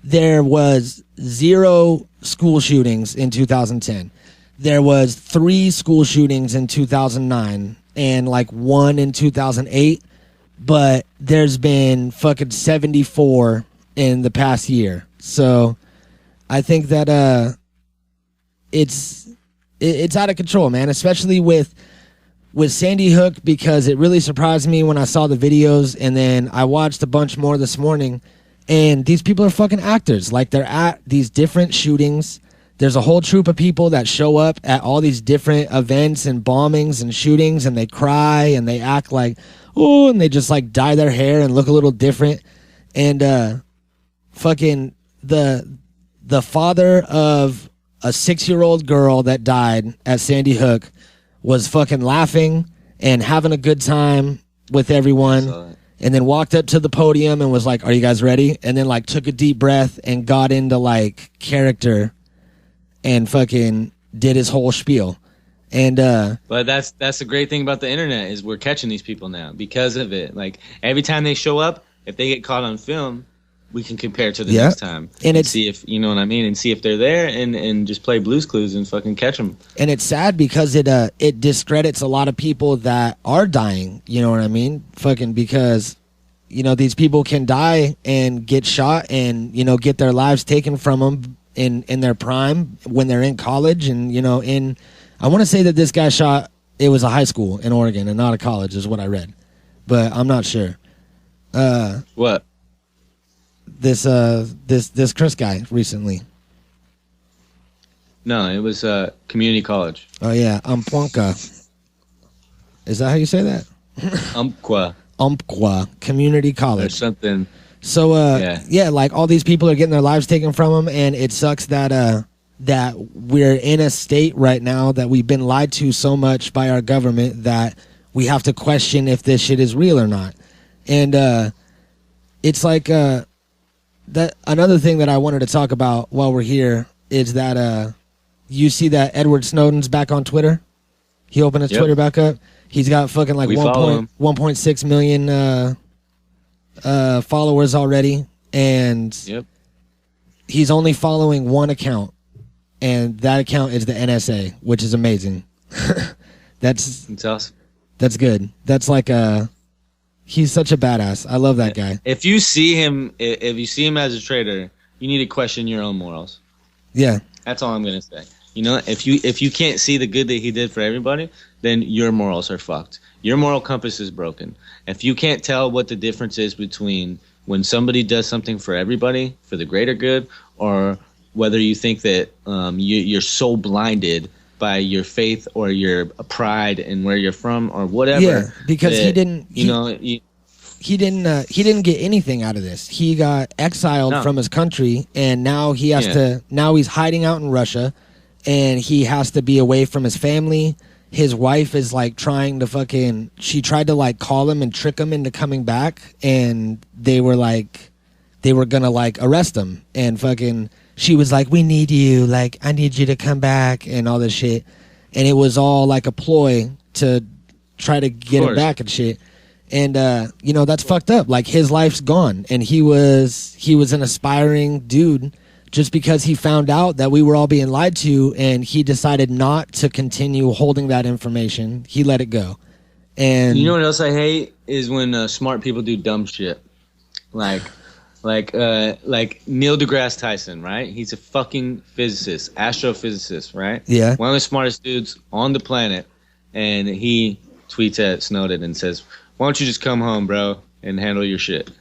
Speaker 1: there was 0 school shootings in 2010. There was 3 school shootings in 2009 and like 1 in 2008, but there's been fucking 74 in the past year. So I think that it's out of control, man, especially with Sandy Hook, because it really surprised me when I saw the videos, and then I watched a bunch more this morning, and these people are fucking actors. Like, they're at these different shootings. There's a whole troop of people that show up at all these different events and bombings and shootings, and they cry and they act like, oh, and they just like dye their hair and look a little different. And fucking the father of a 6-year-old girl that died at Sandy Hook was fucking laughing and having a good time, with everyone, and then walked up to the podium and was like, "Are you guys ready?" And then like took a deep breath and got into like character, and fucking did his whole spiel. And
Speaker 3: but that's the great thing about the internet is we're catching these people now because of it. Like every time they show up, if they get caught on film, we can compare to the next time and see if you know what I mean, and see if they're there, and just play Blue's Clues and fucking catch them.
Speaker 1: And it's sad because it discredits a lot of people that are dying. You know what I mean? Fucking because you know these people can die and get shot and you know get their lives taken from them in their prime when they're in college, and you know I want to say that this guy shot. It was a high school in Oregon and not a college, is what I read, but I'm not sure.
Speaker 3: What?
Speaker 1: This Chris guy recently.
Speaker 3: No, it was community college.
Speaker 1: Oh yeah, Umpqua. Is that how you say that? Umpqua Community College.
Speaker 3: Or something.
Speaker 1: So yeah, like all these people are getting their lives taken from them, and it sucks that that we're in a state right now that we've been lied to so much by our government that we have to question if this shit is real or not. And it's like that. Another thing that I wanted to talk about while we're here is that you see that Edward Snowden's back on Twitter. He opened his Twitter back up. He's got fucking like 1.6 million followers already, and he's only following one account, and that account is the NSA, which is amazing. That's
Speaker 3: awesome.
Speaker 1: That's good. That's like he's such a badass. I love that guy.
Speaker 3: If you see him as a traitor, you need to question your own morals.
Speaker 1: Yeah.
Speaker 3: That's all I'm gonna say. You know, if you can't see the good that he did for everybody, then your morals are fucked. Your moral compass is broken. If you can't tell what the difference is between when somebody does something for everybody, for the greater good, or whether you think that you're so blinded by your faith or your pride and where you're from or whatever.
Speaker 1: Yeah, because
Speaker 3: that,
Speaker 1: he didn't. He didn't get anything out of this. He got exiled from his country, and now he has to. Now he's hiding out in Russia, and he has to be away from his family. His wife is like trying to fucking. She tried to like call him and trick him into coming back, and they were gonna like arrest him, and fucking. She was like, "We need you. Like, I need you to come back," and all this shit. And it was all like a ploy to try to get him back and shit. And you know, that's fucked up. Like his life's gone, and he was an aspiring dude. Just because he found out that we were all being lied to, and he decided not to continue holding that information, he let it go. And
Speaker 3: you know what else I hate is when smart people do dumb shit, like Neil deGrasse Tyson, right? He's a fucking physicist, astrophysicist, right?
Speaker 1: Yeah.
Speaker 3: One of the smartest dudes on the planet, and he tweets at Snowden and says, "Why don't you just come home, bro, and handle your shit?"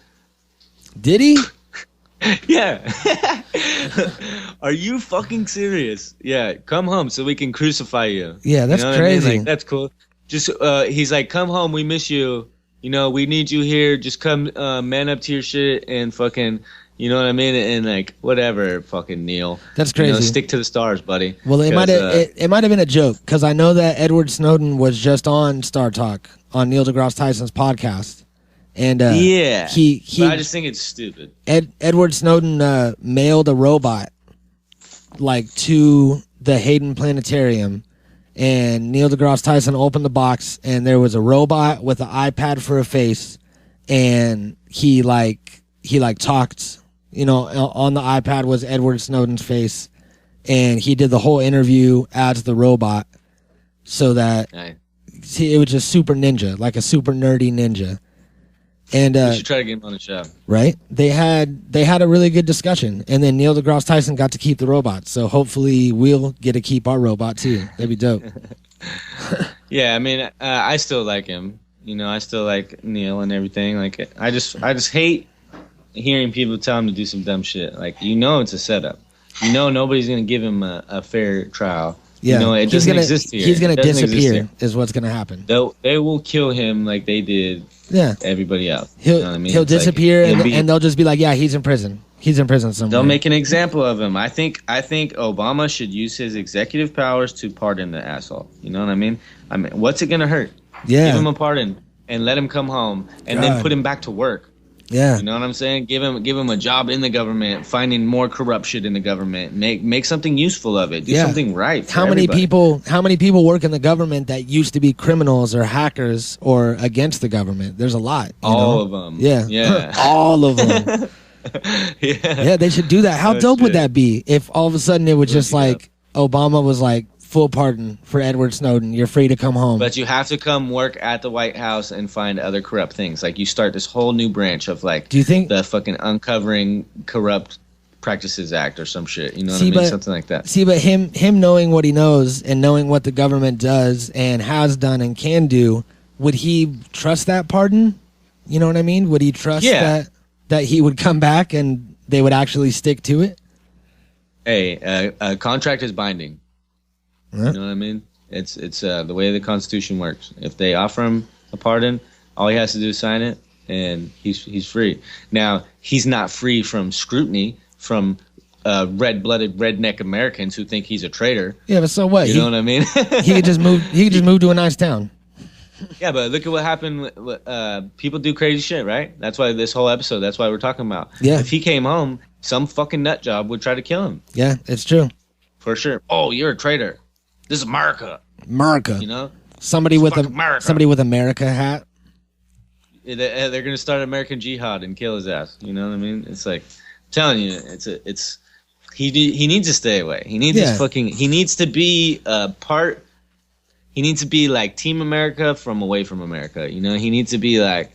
Speaker 1: Did he?
Speaker 3: Yeah. Are you fucking serious? Yeah, come home so we can crucify you.
Speaker 1: Yeah, that's crazy.
Speaker 3: I mean? Like, that's cool. Just he's like, "Come home, we miss you. You know, we need you here. Just come, man up to your shit and fucking, you know what I mean? And like, whatever, fucking Neil.
Speaker 1: That's crazy.
Speaker 3: You know, stick to the stars, buddy."
Speaker 1: Well, it might have been a joke, because I know that Edward Snowden was just on Star Talk on Neil deGrasse Tyson's podcast, and
Speaker 3: yeah,
Speaker 1: he
Speaker 3: but I just think it's stupid.
Speaker 1: Edward Snowden mailed a robot like to the Hayden Planetarium. And Neil deGrasse Tyson opened the box, and there was a robot with an iPad for a face, and he talked. You know, on the iPad was Edward Snowden's face, and he did the whole interview as the robot, so that it was just super ninja, like a super nerdy ninja. And
Speaker 3: we should try to get him on the show.
Speaker 1: Right? They had a really good discussion, and then Neil deGrasse Tyson got to keep the robot. So hopefully we'll get to keep our robot too. That'd be dope.
Speaker 3: Yeah, I mean, I still like him. You know, I still like Neil and everything. Like, I just hate hearing people tell him to do some dumb shit. Like, you know, it's a setup. You know, nobody's gonna give him a fair trial.
Speaker 1: Yeah,
Speaker 3: you know, it doesn't exist here.
Speaker 1: He's gonna disappear. Is what's gonna happen.
Speaker 3: They will kill him like they did.
Speaker 1: Yeah,
Speaker 3: everybody else.
Speaker 1: He'll
Speaker 3: you know what I mean?
Speaker 1: He'll disappear, and they'll just be like, "Yeah, he's in prison. He's in prison somewhere."
Speaker 3: They'll make an example of him. I think Obama should use his executive powers to pardon the asshole. You know what I mean? What's it gonna hurt?
Speaker 1: Yeah,
Speaker 3: give him a pardon, and let him come home, and then put him back to work.
Speaker 1: Yeah,
Speaker 3: you know what I'm saying? Give him a job in the government, finding more corruption in the government. Make something useful of it. Do something right.
Speaker 1: How many people work in the government that used to be criminals or hackers or against the government? There's a lot.
Speaker 3: All of them.
Speaker 1: Yeah. All of them. Yeah, they should do that. How dope would that be if all of a sudden it was just like Obama was like, full pardon for Edward Snowden. You're free to come home.
Speaker 3: But you have to come work at the White House and find other corrupt things. Like you start this whole new branch of like,
Speaker 1: do you think
Speaker 3: the fucking Uncovering Corrupt Practices Act or some shit? You know what I mean? Something like that.
Speaker 1: See, but him knowing what he knows and knowing what the government does and has done and can do, would he trust that pardon? You know what I mean? Would he trust that he would come back and they would actually stick to it?
Speaker 3: Hey, a contract is binding. You know what I mean? It's the way the Constitution works. If they offer him a pardon, all he has to do is sign it, and he's free. Now, he's not free from scrutiny from red-blooded redneck Americans who think he's a traitor.
Speaker 1: Yeah, but so what?
Speaker 3: You know what I mean?
Speaker 1: he could just move. He could just move to a nice town.
Speaker 3: Yeah, but look at what happened. People do crazy shit, right? That's why this whole episode. That's why we're talking about.
Speaker 1: Yeah.
Speaker 3: If he came home, some fucking nut job would try to kill him.
Speaker 1: Yeah, it's true.
Speaker 3: For sure. Oh, you're a traitor. This is America.
Speaker 1: You know, somebody with a America hat.
Speaker 3: They're gonna start American jihad and kill his ass. You know what I mean? It's like, I'm telling you, he needs to stay away. He needs he needs to be part. He needs to be like Team America from away from America. You know, he needs to be like,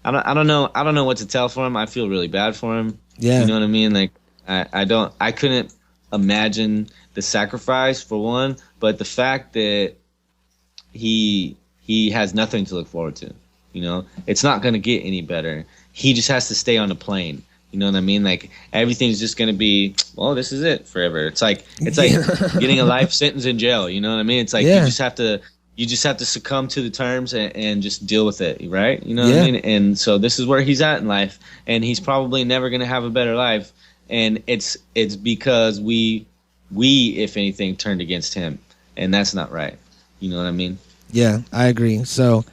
Speaker 3: I don't know what to tell for him. I feel really bad for him.
Speaker 1: Yeah,
Speaker 3: you know what I mean? Like, I couldn't imagine the sacrifice for one, but the fact that he has nothing to look forward to. You know, it's not going to get any better. He just has to stay on the plane. You know what I mean? Like everything's just going to be, well, this is it forever. It's like getting a life sentence in jail. You know what I mean? It's like you just have to succumb to the terms and just deal with it, right? You know what I mean? And so this is where he's at in life, and he's probably never going to have a better life. And it's because we, if anything, turned against him, and that's not right. You know what I mean?
Speaker 1: Yeah, I agree. So,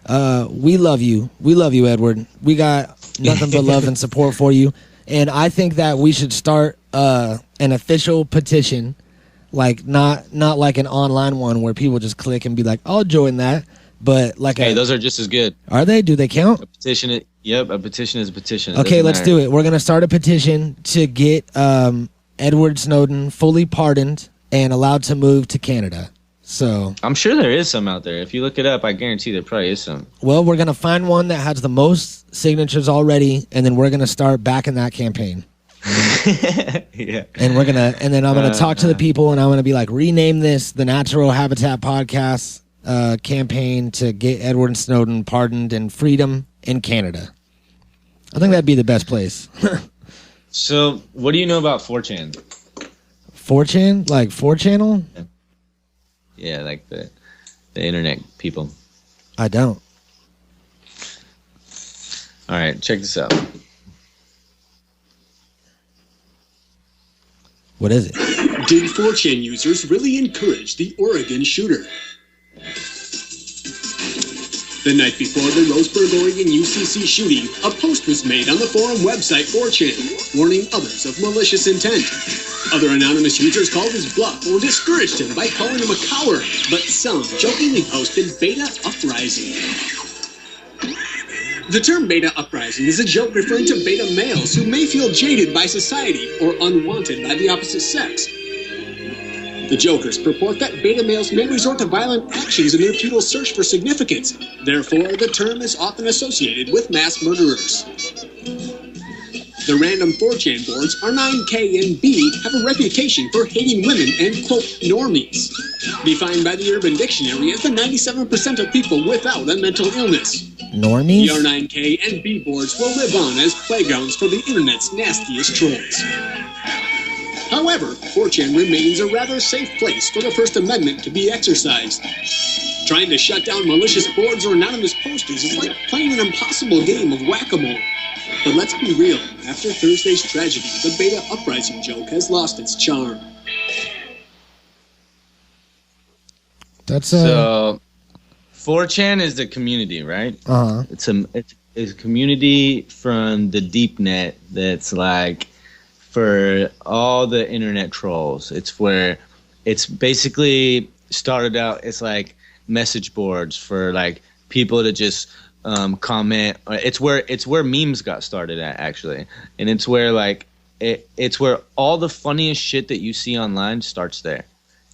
Speaker 1: we love you. We love you, Edward. We got nothing but love and support for you. And I think that we should start an official petition, like not like an online one where people just click and be like, "I'll join that." But like,
Speaker 3: those are just as good.
Speaker 1: Are they? Do they count?
Speaker 3: A petition. A petition is a petition.
Speaker 1: Okay, let's do it. We're gonna start a petition to get Edward Snowden fully pardoned and allowed to move to Canada. So
Speaker 3: I'm sure there is some out there. If you look it up, I guarantee there probably is some.
Speaker 1: Well, we're gonna find one that has the most signatures already, and then we're gonna start backing that campaign.
Speaker 3: Yeah.
Speaker 1: And then I'm gonna talk to the people, and I'm gonna be like, rename this the Natural Habitat Podcast campaign to get Edward Snowden pardoned and freedom in Canada. I think that'd be the best place.
Speaker 3: So, what do you know about 4chan?
Speaker 1: 4chan? Like 4channel?
Speaker 3: Yeah, like the internet people.
Speaker 1: I don't.
Speaker 3: All right, check this out.
Speaker 1: What is it?
Speaker 5: Did 4chan users really encourage the Oregon shooter? The night before the Roseburg, Oregon UCC shooting, a post was made on the forum website 4chan, warning others of malicious intent. Other anonymous users called his bluff or discouraged him by calling him a coward, but some jokingly posted Beta Uprising. The term Beta Uprising is a joke referring to beta males who may feel jaded by society or unwanted by the opposite sex. The jokers purport that beta males may resort to violent actions in their futile search for significance. Therefore, the term is often associated with mass murderers. The random 4chan boards, R9K and B, have a reputation for hating women and, quote, normies, defined by the Urban Dictionary as the 97% of people without a mental illness.
Speaker 1: Normies?
Speaker 5: The R9K and B boards will live on as playgrounds for the internet's nastiest trolls. However, 4chan remains a rather safe place for the First Amendment to be exercised. Trying to shut down malicious boards or anonymous posters is like playing an impossible game of whack-a-mole. But let's be real, after Thursday's tragedy, the Beta Uprising joke has lost its charm.
Speaker 1: That's
Speaker 3: So, 4chan is the community, right? It's a community from the deep net that's like for all the internet trolls. It's where it's basically started out. It's like message boards for like people to just comment. It's where memes got started at, actually, and it's where like it's where all the funniest shit that you see online starts there.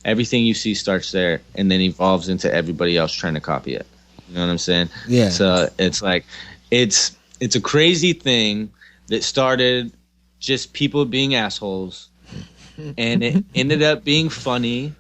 Speaker 3: Everything you see starts there and then evolves into everybody else trying to copy it. You know what I'm saying?
Speaker 1: Yeah.
Speaker 3: So it's like it's a crazy thing that started just people being assholes, and it ended up being funny,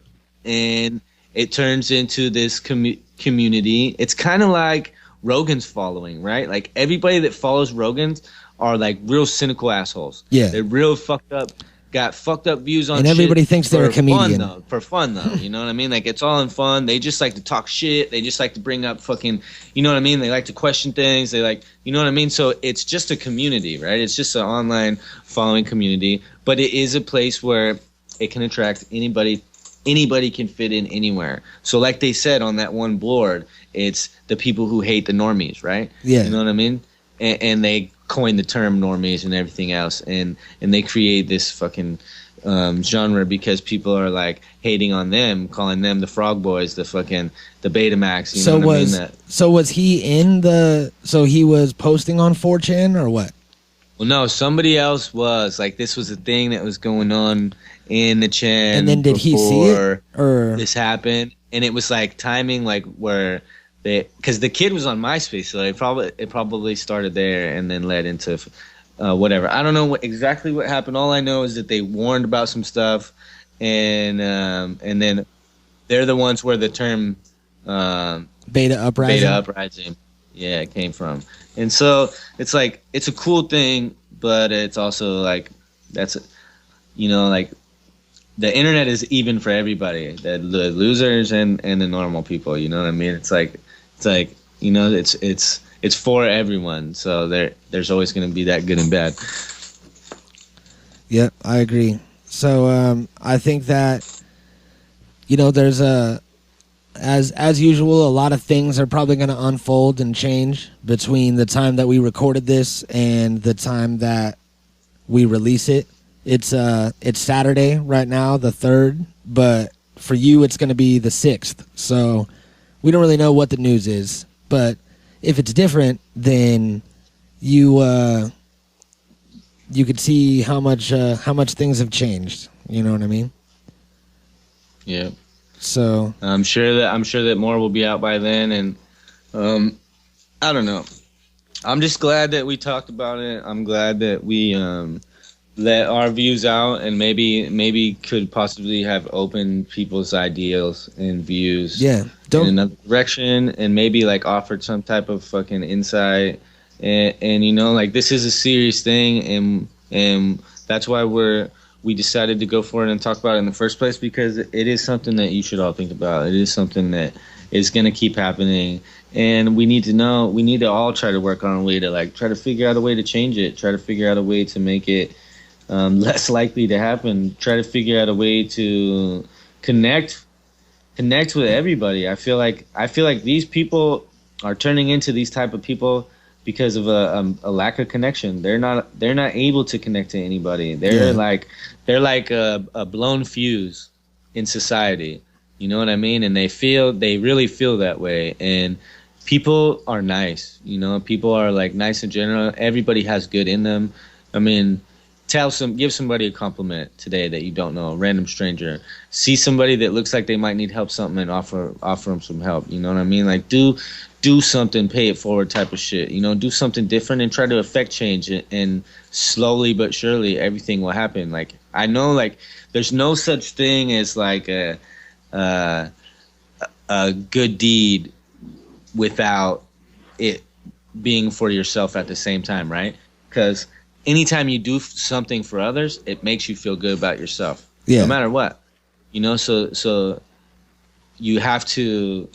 Speaker 3: and it turns into this community. It's kind of like Rogan's following, right? Like everybody that follows Rogan's are like real cynical assholes.
Speaker 1: Yeah.
Speaker 3: They're real fucked up. Got fucked up views on
Speaker 1: and everybody
Speaker 3: shit
Speaker 1: thinks they're a comedian.
Speaker 3: For fun though, you know what I mean? Like it's all in fun. They just like to talk shit. They just like to bring up fucking, you know what I mean? They like to question things. They like, you know what I mean? So it's just a community, right? It's just an online following community, but it is a place where it can attract anybody. Anybody can fit in anywhere. So like they said on that one board, it's the people who hate the normies, right?
Speaker 1: Yeah.
Speaker 3: You know what I mean? And they coined the term normies and everything else, and they create this fucking genre because people are like hating on them, calling them the Frog Boys, the Betamax. You know what I mean?
Speaker 1: So was he in the? So he was posting on 4chan or what?
Speaker 3: Well, no, somebody else was. Like this was a thing that was going on in the chan.
Speaker 1: And then did he see it or
Speaker 3: this happened? And it was like timing, like where. Because the kid was on MySpace, so it probably started there and then led into whatever. I don't know exactly what happened. All I know is that they warned about some stuff, and then they're the ones where the term
Speaker 1: Beta Uprising,
Speaker 3: yeah, it came from. And so it's like it's a cool thing, but it's also like like the internet is even for everybody, the losers and the normal people. You know what I mean? It's like you know, it's for everyone. So there's always going to be that good and bad.
Speaker 1: Yeah, I agree. So I think that there's as usual, a lot of things are probably going to unfold and change between the time that we recorded this and the time that we release it. It's Saturday right now, the 3rd, but for you it's going to be the 6th. So we don't really know what the news is, but if it's different, then you could see how much things have changed. You know what I mean?
Speaker 3: Yeah.
Speaker 1: So
Speaker 3: I'm sure that more will be out by then, and I don't know. I'm just glad that we talked about it. I'm glad that we let our views out, and maybe could possibly have opened people's ideals and views in another direction, and maybe like offered some type of fucking insight. And you know, like this is a serious thing, and that's why we decided to go for it and talk about it in the first place, because it is something that you should all think about. It is something that is going to keep happening, and we need to all try to work on a way to like try to figure out a way to change it, try to figure out a way to make it less likely to happen, try to figure out a way to connect with everybody. I feel like these people are turning into these type of people because of a lack of connection. They're not able to connect to anybody. They're like a blown fuse in society. You know what I mean? And they really feel that way. And people are nice. You know, people are like nice in general. Everybody has good in them. I mean, give somebody a compliment today that you don't know, a random stranger. See somebody that looks like they might need help something and offer them some help. You know what I mean? Like do something, pay it forward type of shit. You know, do something different and try to affect change, and slowly but surely everything will happen. Like I know, like there's no such thing as like a good deed without it being for yourself at the same time, right? Because anytime you do something for others, it makes you feel good about yourself, no matter what. You know, so you have to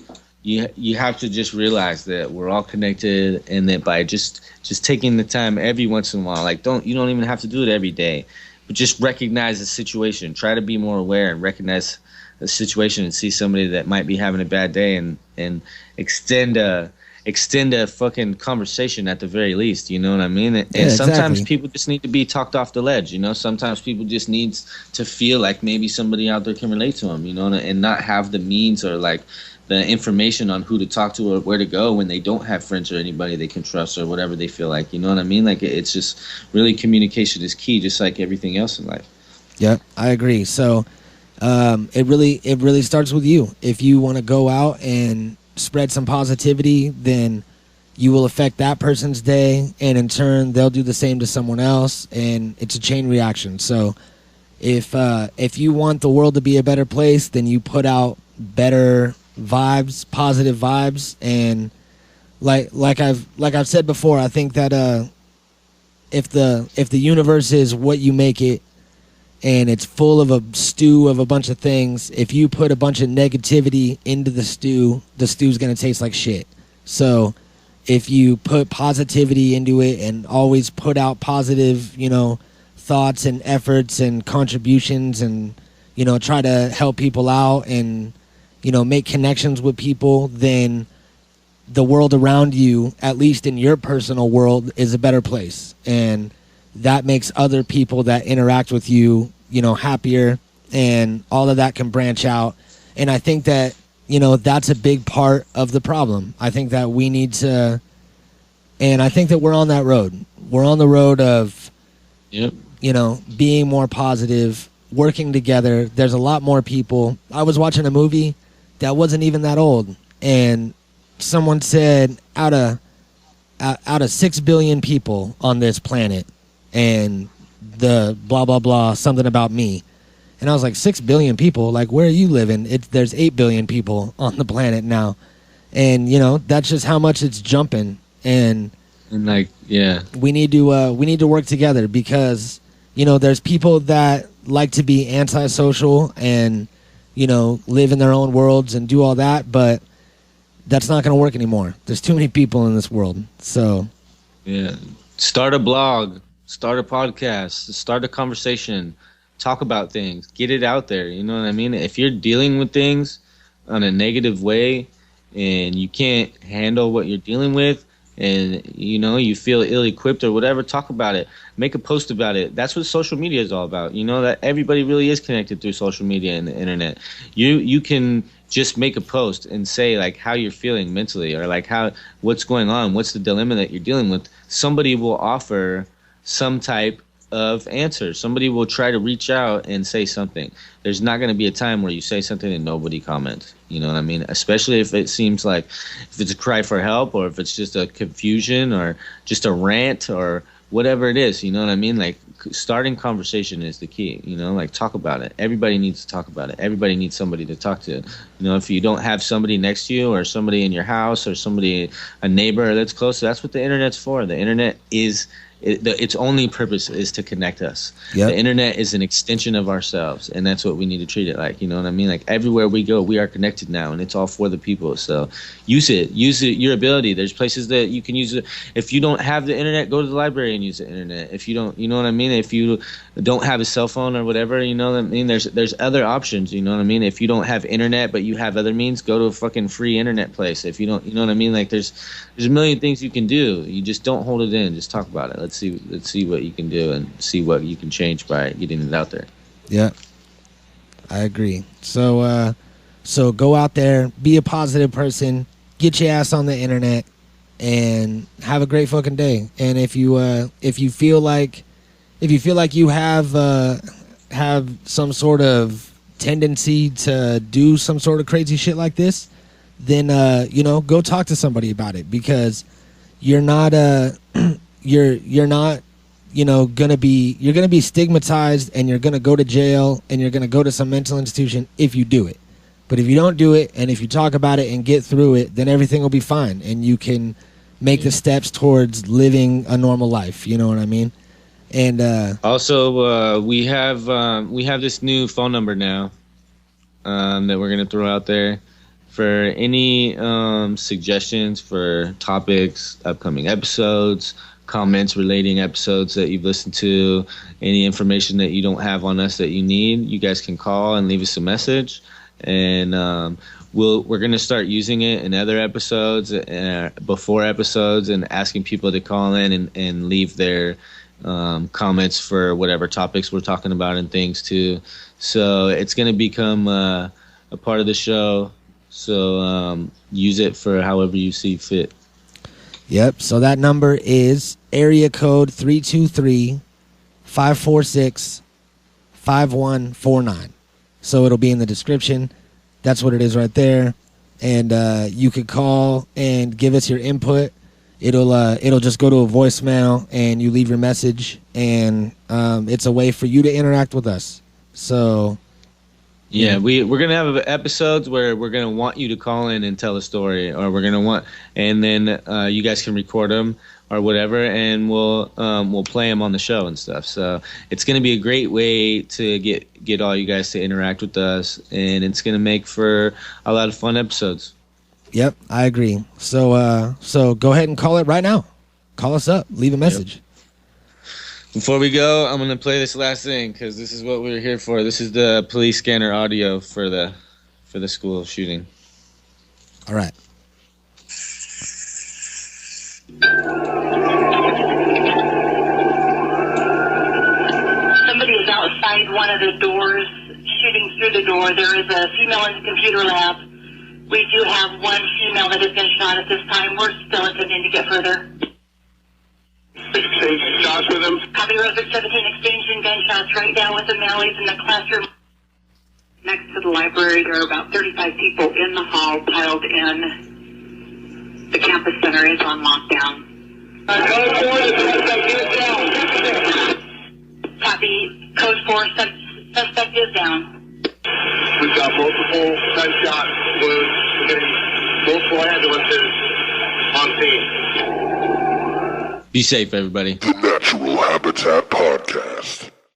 Speaker 3: just realize that we're all connected, and that by just taking the time every once in a while, like you don't even have to do it every day, but just recognize the situation. Try to be more aware and recognize a situation and see somebody that might be having a bad day and extend a fucking conversation at the very least, you know what I mean? And sometimes people just need to be talked off the ledge, you know? Sometimes people just need to feel like maybe somebody out there can relate to them, you know, and not have the means or like the information on who to talk to or where to go when they don't have friends or anybody they can trust or whatever they feel like, you know what I mean? Like it's just really communication is key, just like everything else in life.
Speaker 1: Yeah, I agree. So it really starts with you. If you want to go out and spread some positivity, then you will affect that person's day, and in turn they'll do the same to someone else, and it's a chain reaction. So if you want the world to be a better place, then you put out better vibes, positive vibes. And like I've said before, I think that if the universe is what you make it, and it's full of a stew of a bunch of things, if you put a bunch of negativity into the stew's going to taste like shit. So if you put positivity into it and always put out positive, you know, thoughts and efforts and contributions, and, you know, try to help people out and, you know, make connections with people, then the world around you, at least in your personal world, is a better place. And that makes other people that interact with you, you know, happier, and all of that can branch out. And I think that, you know, that's a big part of the problem. I think that we need to, and I think that we're on that road. We're on the road of,
Speaker 3: yep,
Speaker 1: you know, being more positive, working together. There's a lot more people. I was watching a movie that wasn't even that old, and someone said out of 6 billion people on this planet, and the blah blah blah something about me, and I was like, 6 billion people, like, where are you living? There's 8 billion people on the planet now, and you know, that's just how much it's jumping. And
Speaker 3: like, yeah,
Speaker 1: we need to work together, because, you know, there's people that like to be antisocial and, you know, live in their own worlds and do all that, but that's not going to work anymore. There's too many people in this world. So
Speaker 3: yeah, start a blog, start a podcast, start a conversation, talk about things, get it out there. You know what I mean? If you're dealing with things on a negative way and you can't handle what you're dealing with, and, you know, you feel ill-equipped or whatever, talk about it. Make a post about it. That's what social media is all about. You know, that everybody really is connected through social media and the internet. You can just make a post and say, like, how you're feeling mentally, or like what's going on, what's the dilemma that you're dealing with. Somebody will offer some type of answer. Somebody will try to reach out and say something. There's not going to be a time where you say something and nobody comments. You know what I mean? Especially if it seems like, if it's a cry for help, or if it's just a confusion or just a rant or whatever it is. You know what I mean? Like, starting conversation is the key. You know, like, talk about it. Everybody needs to talk about it. Everybody needs somebody to talk to. You know, if you don't have somebody next to you, or somebody in your house, or somebody, a neighbor that's close, that's what the internet's for. The internet is, its only purpose is to connect us. Yep. The internet is an extension of ourselves, and that's what we need to treat it like. You know what I mean? Like, everywhere we go, we are connected now, and it's all for the people. So use it, your ability. There's places that you can use it. If you don't have the internet, go to the library and use the internet. If you don't, you know what I mean? If you don't have a cell phone or whatever, you know what I mean? There's other options, you know what I mean? If you don't have internet but you have other means, go to a fucking free internet place. If you don't, you know what I mean? Like, there's a million things you can do. You just don't hold it in. Just talk about it. Let's see what you can do, and see what you can change by getting it out there.
Speaker 1: Yeah, I agree. So go out there, be a positive person, get your ass on the internet, and have a great fucking day. And if you feel like you have some sort of tendency to do some sort of crazy shit like this, then you know, go talk to somebody about it, because you're not you're not, you know, gonna be stigmatized, and you're gonna go to jail, and you're gonna go to some mental institution if you do it. But if you don't do it, and if you talk about it and get through it, then everything will be fine, and you can make the steps towards living a normal life. You know what I mean? And
Speaker 3: also, we have this new phone number now that we're gonna throw out there for any suggestions for topics, upcoming episodes, comments relating episodes that you've listened to, any information that you don't have on us that you need. You guys can call and leave us a message, and we're going to start using it in other episodes, before episodes, and asking people to call in and leave their comments for whatever topics we're talking about and things too. So it's going to become a part of the show. So use it for however you see fit.
Speaker 1: Yep. So that number is area code 323-546-5149. So it'll be in the description. That's what it is right there. And you could call and give us your input. It'll just go to a voicemail and you leave your message, and it's a way for you to interact with us. So
Speaker 3: yeah, we're gonna have episodes where we're gonna want you to call in and tell a story, or we're gonna want, and then you guys can record them or whatever, and we'll play them on the show and stuff. So it's gonna be a great way to get all you guys to interact with us, and it's gonna make for a lot of fun episodes.
Speaker 1: Yep, I agree. So go ahead and call it right now. Call us up. Leave a message.
Speaker 3: Yep. Before we go, I'm going to play this last thing because this is what we were here for. This is the police scanner audio for the school shooting.
Speaker 1: All right.
Speaker 6: Somebody is outside one of the doors, shooting through the door. There is a female in the computer lab. We do have one female that has been shot at this time. We're still attempting to get further.
Speaker 7: Exchange shots with him.
Speaker 6: Copy, Roseville 17, exchanging gunshots right now with the male. He's in the classroom. Next to the library, there are about 35 people in the hall piled in. The campus center is on lockdown. Copy, code 4, suspect is down.
Speaker 7: We've got multiple gunshot wounds. Multiple ambulances on scene.
Speaker 3: Be safe, everybody.
Speaker 2: The Natural Habitat Podcast.